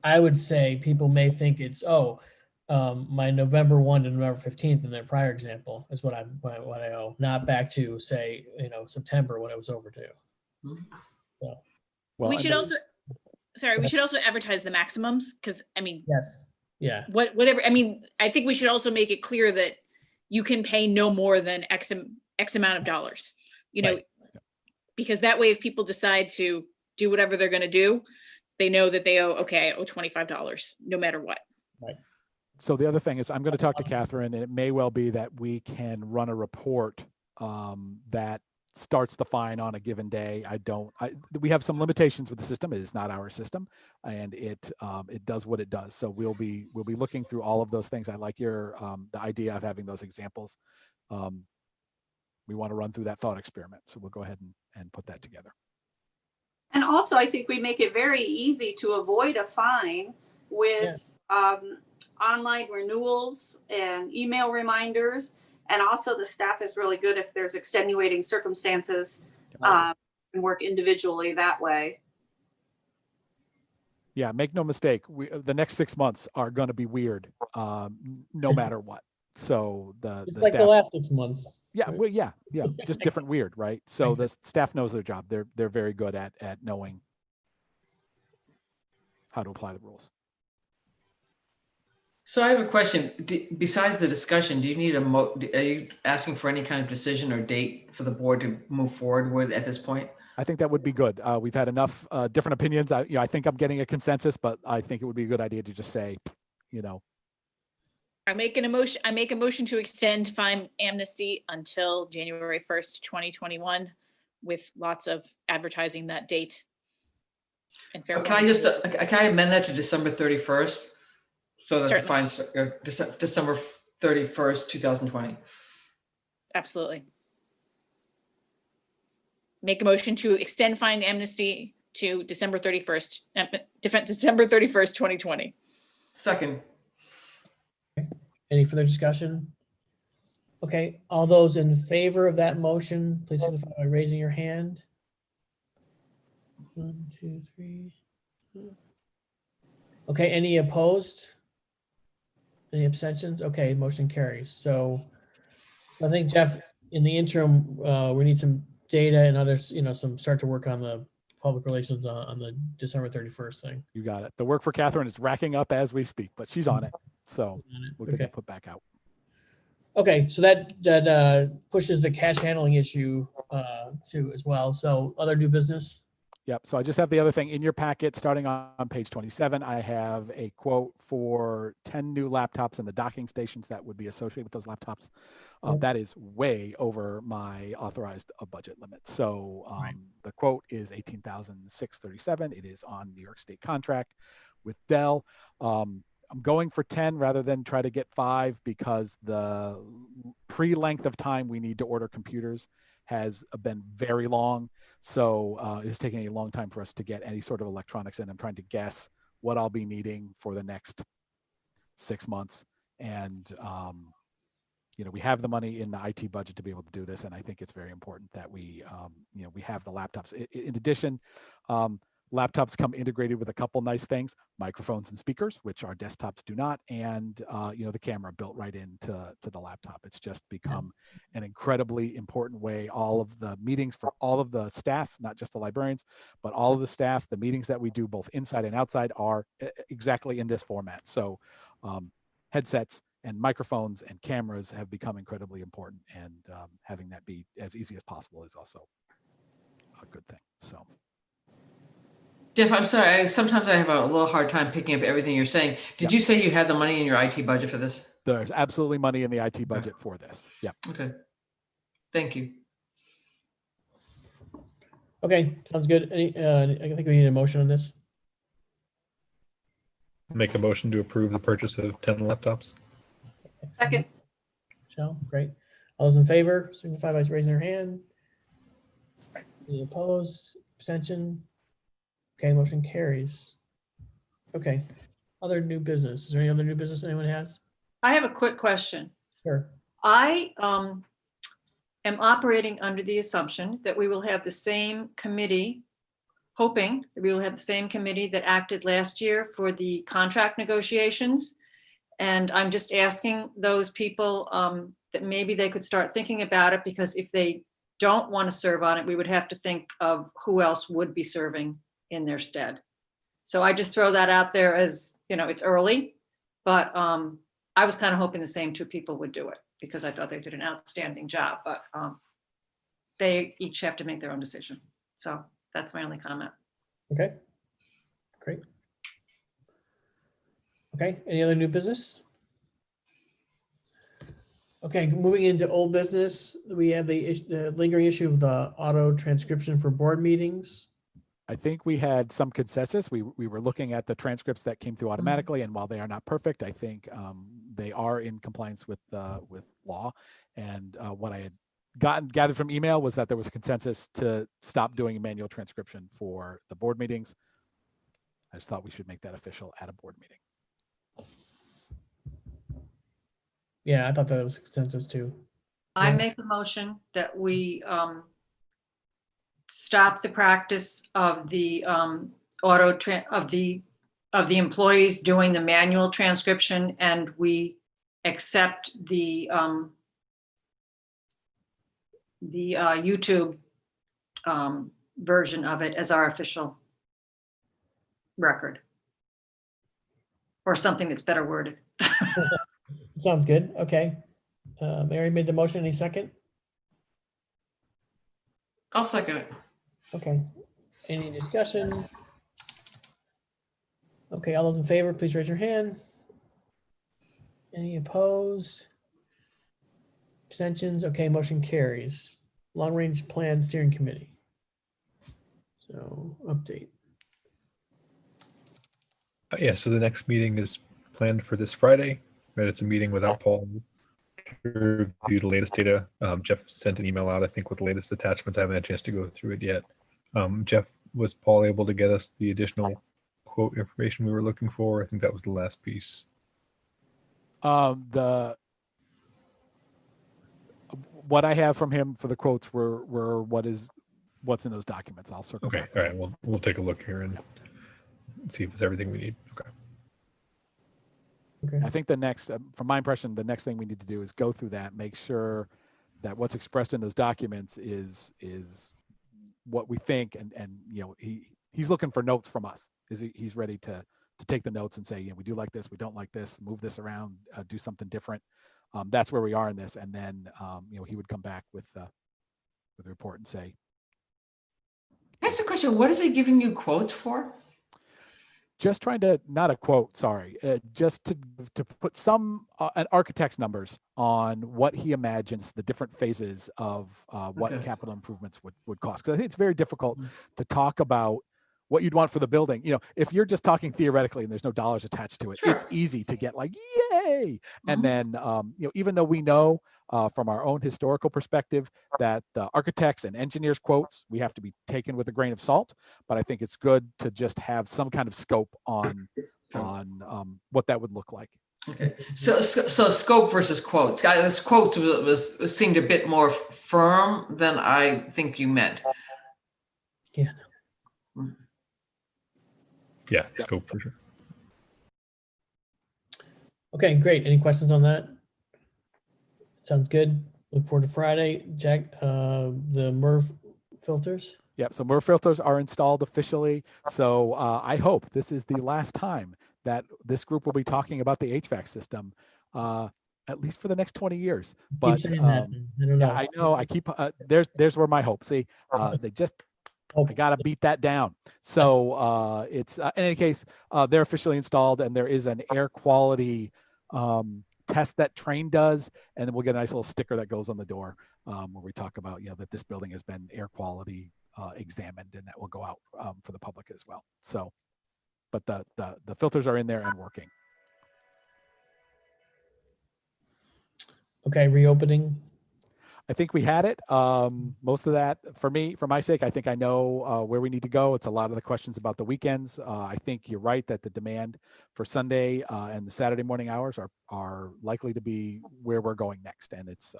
I would say people may think it's, my November 1 to November 15th in their prior example is what I owe, not back to, say, September when it was overdue. Well, We should and- also, sorry, we should also advertise the maximums, because Yes. Yeah. whatever, I think we should also make it clear that you can pay no more than X amount of dollars, Right. because that way, if people decide to do whatever they're going to do, they know that I owe $25 no matter what. Right. So the other thing is, I'm going to talk to Catherine, and it may well be that we can run a report that starts the fine on a given day. We have some limitations with the system. It is not our system, and it does what it does. So we'll be looking through all of those things. I like the idea of having those examples. We want to run through that thought experiment. So we'll go ahead and put that together. And also, I think we make it very easy to avoid a fine with online renewals and email reminders. And also the staff is really good if there's extenuating circumstances, and work individually that way. Yeah, make no mistake. The next 6 months are going to be weird, no matter what. So the Like staff, the last 6 months. yeah, well, yeah, just different weird, right? So the staff knows their job. They're very good at knowing how to apply the rules. So I have a question. Besides the discussion, do you need are you asking for any kind of decision or date for the board to move forward with at this point? I think that would be good. We've had enough different opinions. I think I'm getting a consensus, but I think it would be a good idea to just say, I make a motion to extend fine amnesty until January 1st, 2021, with lots of advertising that date. And fair Can I amend that to December 31st? So that the fines are December 31st, 2020. Absolutely. Make a motion to extend fine amnesty to December 31st, 2020. Second. Any further discussion? Okay, all those in favor of that motion, please signify by raising your hand. 1, 2, 3. Okay, any opposed? Any abstentions? Okay, motion carries. So I think, Jeff, in the interim, we need some data and others, start to work on the public relations on the December 31st thing. you got it. The work for Catherine is racking up as we speak, but she's on it. So we'll get that put back out. Okay, so that pushes the cash handling issue too as well. So other new business? Yep. So I just have the other thing in your packet, starting on page 27. I have a quote for 10 new laptops and the docking stations that would be associated with those laptops. That is way over my authorized budget limit. So the quote is $18,637. It is on New York State contract with Dell. I'm going for 10 rather than try to get 5 because the pre-length of time we need to order computers has been very long. So it's taking a long time for us to get any sort of electronics in. I'm trying to guess what I'll be needing for the next 6 months. And, we have the money in the IT budget to be able to do this. And I think it's very important that we, we have the laptops. In addition, laptops come integrated with a couple nice things, microphones and speakers, which our desktops do not, and the camera built right into the laptop. It's just become an incredibly important way. All of the meetings for all of the staff, not just the librarians, but all of the staff, the meetings that we do both inside and outside are exactly in this format. So headsets, and microphones and cameras have become incredibly important, and having that be as easy as possible is also a good thing. So. Jeff, I'm sorry. Sometimes I have a little hard time picking up everything you're saying. Did you say you had the money in your IT budget for this? There's absolutely money in the IT budget for this. Yeah. Okay. Thank you. Okay, sounds good. I think we need a motion on this. Make a motion to approve the purchase of 10 laptops. Second. Michelle, great. All those in favor, signify by raising their hand. Any opposed, abstention? Okay, motion carries. Okay, other new business. Is there any other new business anyone has? I have a quick question. Sure. I am operating under the assumption that we will have the same committee, hoping that we will have the same committee that acted last year for the contract negotiations. And I'm just asking those people that maybe they could start thinking about it, because if they don't want to serve on it, we would have to think of who else would be serving in their stead. So I just throw that out there as, it's early, but I was kind of hoping the same two people would do it, because I thought they did an outstanding job, but they each have to make their own decision. So that's my only comment. Okay, great. Okay, any other new business? Okay, moving into old business, we have the lingering issue of the auto transcription for board meetings. I think we had some consensus. We were looking at the transcripts that came through automatically, and while they are not perfect, I think they are in compliance with law. And what I had gathered from email was that there was a consensus to stop doing manual transcription for the board meetings. I just thought we should make that official at a board meeting. Yeah, I thought that was a consensus too. I make a motion that we stop the practice of the of the employees doing the manual transcription, and we accept the YouTube version of it as our official record, or something that's better worded. Sounds good. Okay. Mary made the motion. Any second? I'll second it. Okay. Any discussion? Okay, all those in favor, please raise your hand. Any opposed? Abstentions? Okay, motion carries. Long Range Plan Steering Committee. So, update. Yeah, so the next meeting is planned for this Friday. Right, it's a meeting without Paul to review the latest data. Jeff sent an email out, I think, with the latest attachments. I haven't had a chance to go through it yet. Jeff, was Paul able to get us the additional quote information we were looking for? I think that was the last piece. What I have from him for the quotes were what's in those documents. I'll circle back. All right, we'll take a look here and see if it's everything we need. Okay. Okay. I think the next, from my impression, the next thing we need to do is go through that, make sure that what's expressed in those documents is what we think, and he's looking for notes from us. He's ready to take the notes and say, we do like this, we don't like this, move this around, do something different. That's where we are in this, and then he would come back with a report and say. Can I ask a question? What is he giving you quotes for? Just trying to, not a quote, sorry, just to put some an architect's numbers on what he imagines the different phases of what capital improvements would cost. Because I think it's very difficult to talk about what you'd want for the building. If you're just talking theoretically and there's no dollars attached to it, it's easy to get like, yay. And then, even though we know from our own historical perspective that the architects and engineers quotes, we have to be taken with a grain of salt, but I think it's good to just have some kind of scope on what that would look like. Okay, so scope versus quotes. This quote seemed a bit more firm than I think you meant. Yeah. Yeah, scope for sure. Okay, great. Any questions on that? Sounds good. Look forward to Friday. Jack, the Merv filters. Yep. So Merv filters are installed officially. So I hope this is the last time that this group will be talking about the HVAC system at least for the next 20 years. Keep But saying that. I don't yeah, know. I know. I keep there's where my hope. See, they just I got to beat that down. So it's in any case, they're officially installed, and there is an air quality test that Train does, and then we'll get a nice little sticker that goes on the door where we talk about that this building has been air quality examined, and that will go out for the public as well. So, but the filters are in there and working. Okay, reopening. I think we had it. Most of that for my sake, I think I know where we need to go. It's a lot of the questions about the weekends. I think you're right that the demand for Sunday and the Saturday morning hours are likely to be where we're going next. And it's,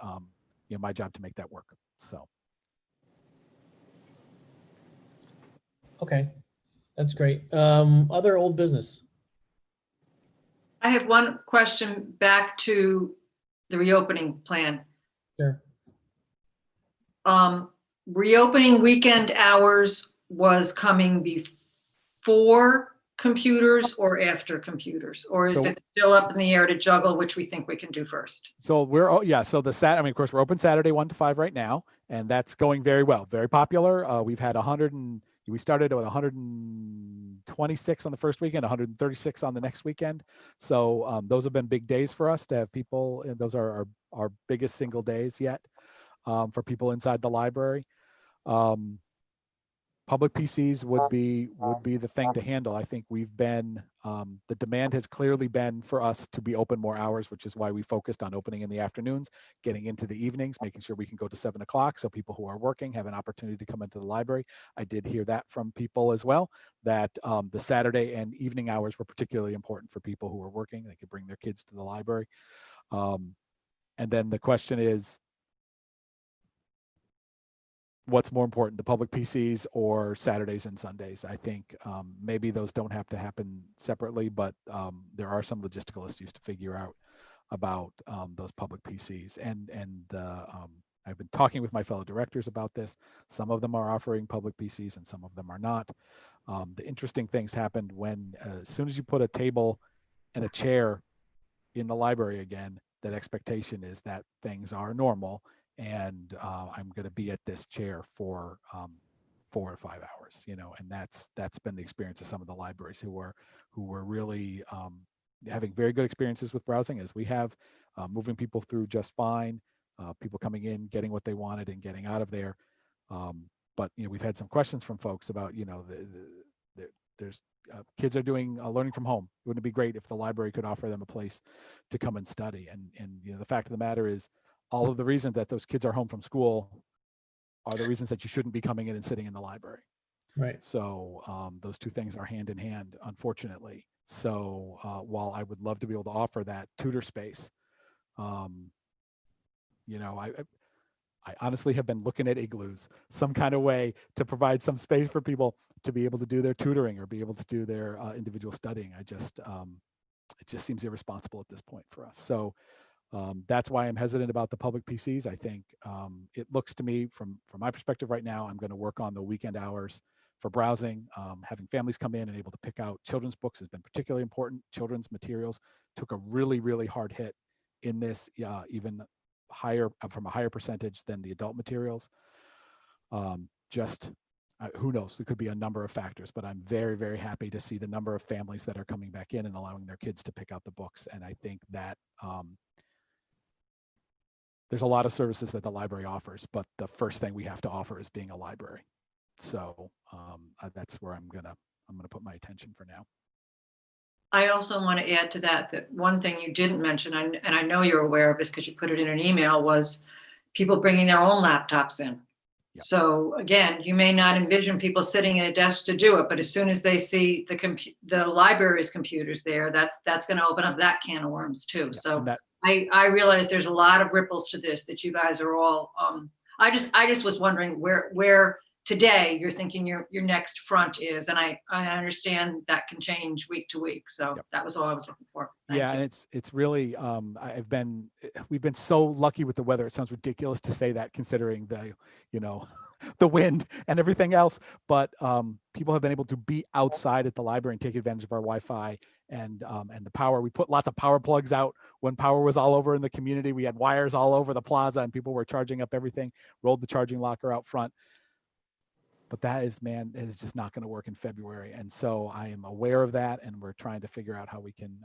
my job to make that work. So. Okay, that's great. Other old business. I have one question back to the reopening plan. Sure. Reopening weekend hours was coming before computers or after computers, or is it still up in the air to juggle which we think we can do first? So so of course we're open Saturday 1 to 5 right now, and that's going very well, very popular. We've had we started with 126 on the first weekend, 136 on the next weekend. So those have been big days for us to have people, and those are our biggest single days yet for people inside the library. Public PCs would be the thing to handle. I think we've been, the demand has clearly been for us to be open more hours, which is why we focused on opening in the afternoons, getting into the evenings, making sure we can go to 7 o'clock so people who are working have an opportunity to come into the library. I did hear that from people as well, that the Saturday and evening hours were particularly important for people who are working. They could bring their kids to the library. And then the question is, what's more important, the public PCs or Saturdays and Sundays? I think maybe those don't have to happen separately, but there are some logistical issues to figure out about those public PCs. And I've been talking with my fellow directors about this. Some of them are offering public PCs and some of them are not. The interesting things happened when, as soon as you put a table and a chair in the library again, that expectation is that things are normal. And I'm going to be at this chair for 4 or 5 hours, and that's been the experience of some of the libraries who were really having very good experiences with browsing, as we have, moving people through just fine, people coming in, getting what they wanted and getting out of there. But we've had some questions from folks about there's kids are doing learning from home. Wouldn't it be great if the library could offer them a place to come and study? And the fact of the matter is, all of the reasons that those kids are home from school are the reasons that you shouldn't be coming in and sitting in the library. Right. So those two things are hand in hand, unfortunately. So while I would love to be able to offer that tutor space, I honestly have been looking at igloos, some kind of way to provide some space for people to be able to do their tutoring or be able to do their individual studying. It just seems irresponsible at this point for us. So that's why I'm hesitant about the public PCs. I think it looks to me, from my perspective right now, I'm going to work on the weekend hours for browsing. Having families come in and able to pick out children's books has been particularly important. Children's materials took a really, really hard hit in this, even higher, from a higher percentage than the adult materials. Who knows? It could be a number of factors, but I'm very, very happy to see the number of families that are coming back in and allowing their kids to pick out the books. And I think that there's a lot of services that the library offers, but the first thing we have to offer is being a library. So that's where I'm gonna put my attention for now. I also want to add to that one thing you didn't mention, and I know you're aware of this because you put it in an email, was people bringing their own laptops in. Yep. So again, you may not envision people sitting at a desk to do it, but as soon as they see the library's computers there, that's going to open up that can of worms too. Yeah, so I realize there's a lot of ripples to this that you guys are all. I just was wondering where today you're thinking your next front is, and I understand that can change week to week. So yep. That was all I was looking for. Thank you. And it's really we've been so lucky with the weather. It sounds ridiculous to say that considering the the wind and everything else, but people have been able to be outside at the library and take advantage of our Wi-Fi and the power. We put lots of power plugs out when power was all over in the community. We had wires all over the plaza and people were charging up everything, rolled the charging locker out front. But that is just not going to work in February. And so I am aware of that, and we're trying to figure out how we can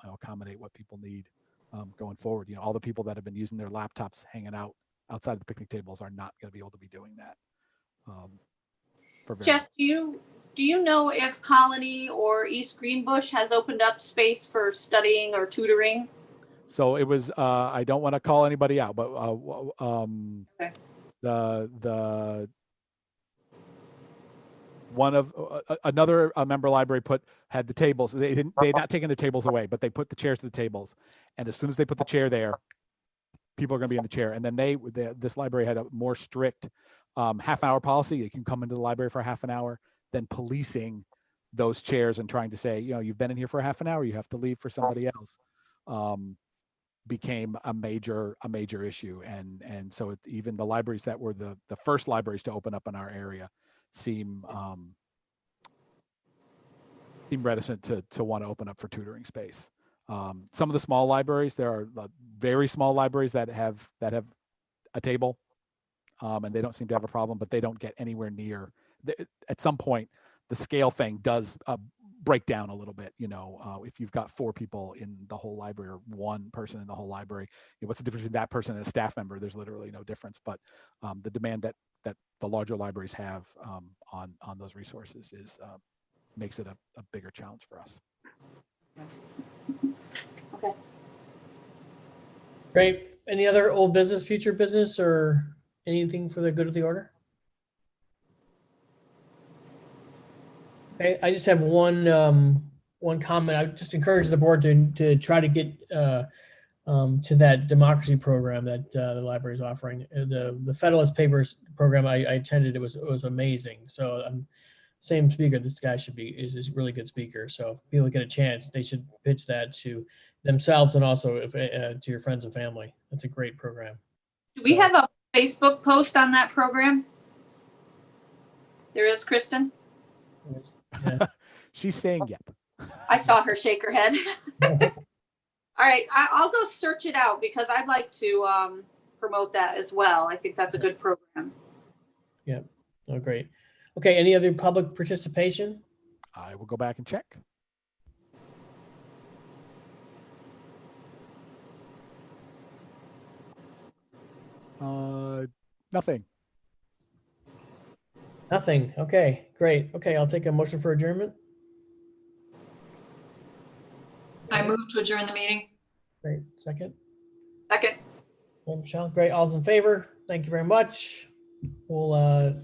accommodate what people need going forward. All the people that have been using their laptops hanging out outside of the picnic tables are not going to be able to be doing that. Jeff, do you know if Colony or East Greenbush has opened up space for studying or tutoring? So it was, I don't want to call anybody out, but Okay. the one of another member library had the tables. They had not taken the tables away, but they put the chairs to the tables. And as soon as they put the chair there, people are going to be in the chair. And then this library had a more strict half-hour policy. You can come into the library for half an hour, then policing those chairs and trying to say, you've been in here for half an hour, you have to leave for somebody else, became a major issue. And so even the libraries that were the first libraries to open up in our area seem reticent to want to open up for tutoring space. Some of the small libraries, there are very small libraries that have a table, and they don't seem to have a problem, but they don't get anywhere near. At some point, the scale thing does break down a little bit. If you've got 4 people in the whole library or 1 person in the whole library, what's the difference between that person and a staff member? There's literally no difference. But the demand that the larger libraries have on those resources makes it a bigger challenge for us. Okay. Great. Any other old business, future business, or anything for the good of the order? Okay, I just have one comment. I just encourage the board to try to get to that democracy program that the library is offering. The Federalist Papers program I attended, it was amazing. So same speaker, this guy is a really good speaker. So if people get a chance, they should pitch that to themselves and also to your friends and family. That's a great program. Do we have a Facebook post on that program? There is, Kristen? Yeah. She's saying yep. I saw her shake her head. All right, I'll go search it out because I'd like to promote that as well. I think that's a good program. Yeah. Oh, great. Okay, any other public participation? I will go back and check. Nothing. Nothing. Okay, great. Okay, I'll take a motion for adjournment. I move to adjourn the meeting. Great. Second. Second. Michelle, great. All's in favor. Thank you very much. We'll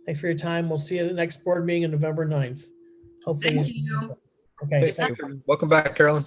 thanks for your time. We'll see you at the next board meeting on November 9th. Hopefully. Thank you. Okay. Thank you. Welcome back, Carolyn.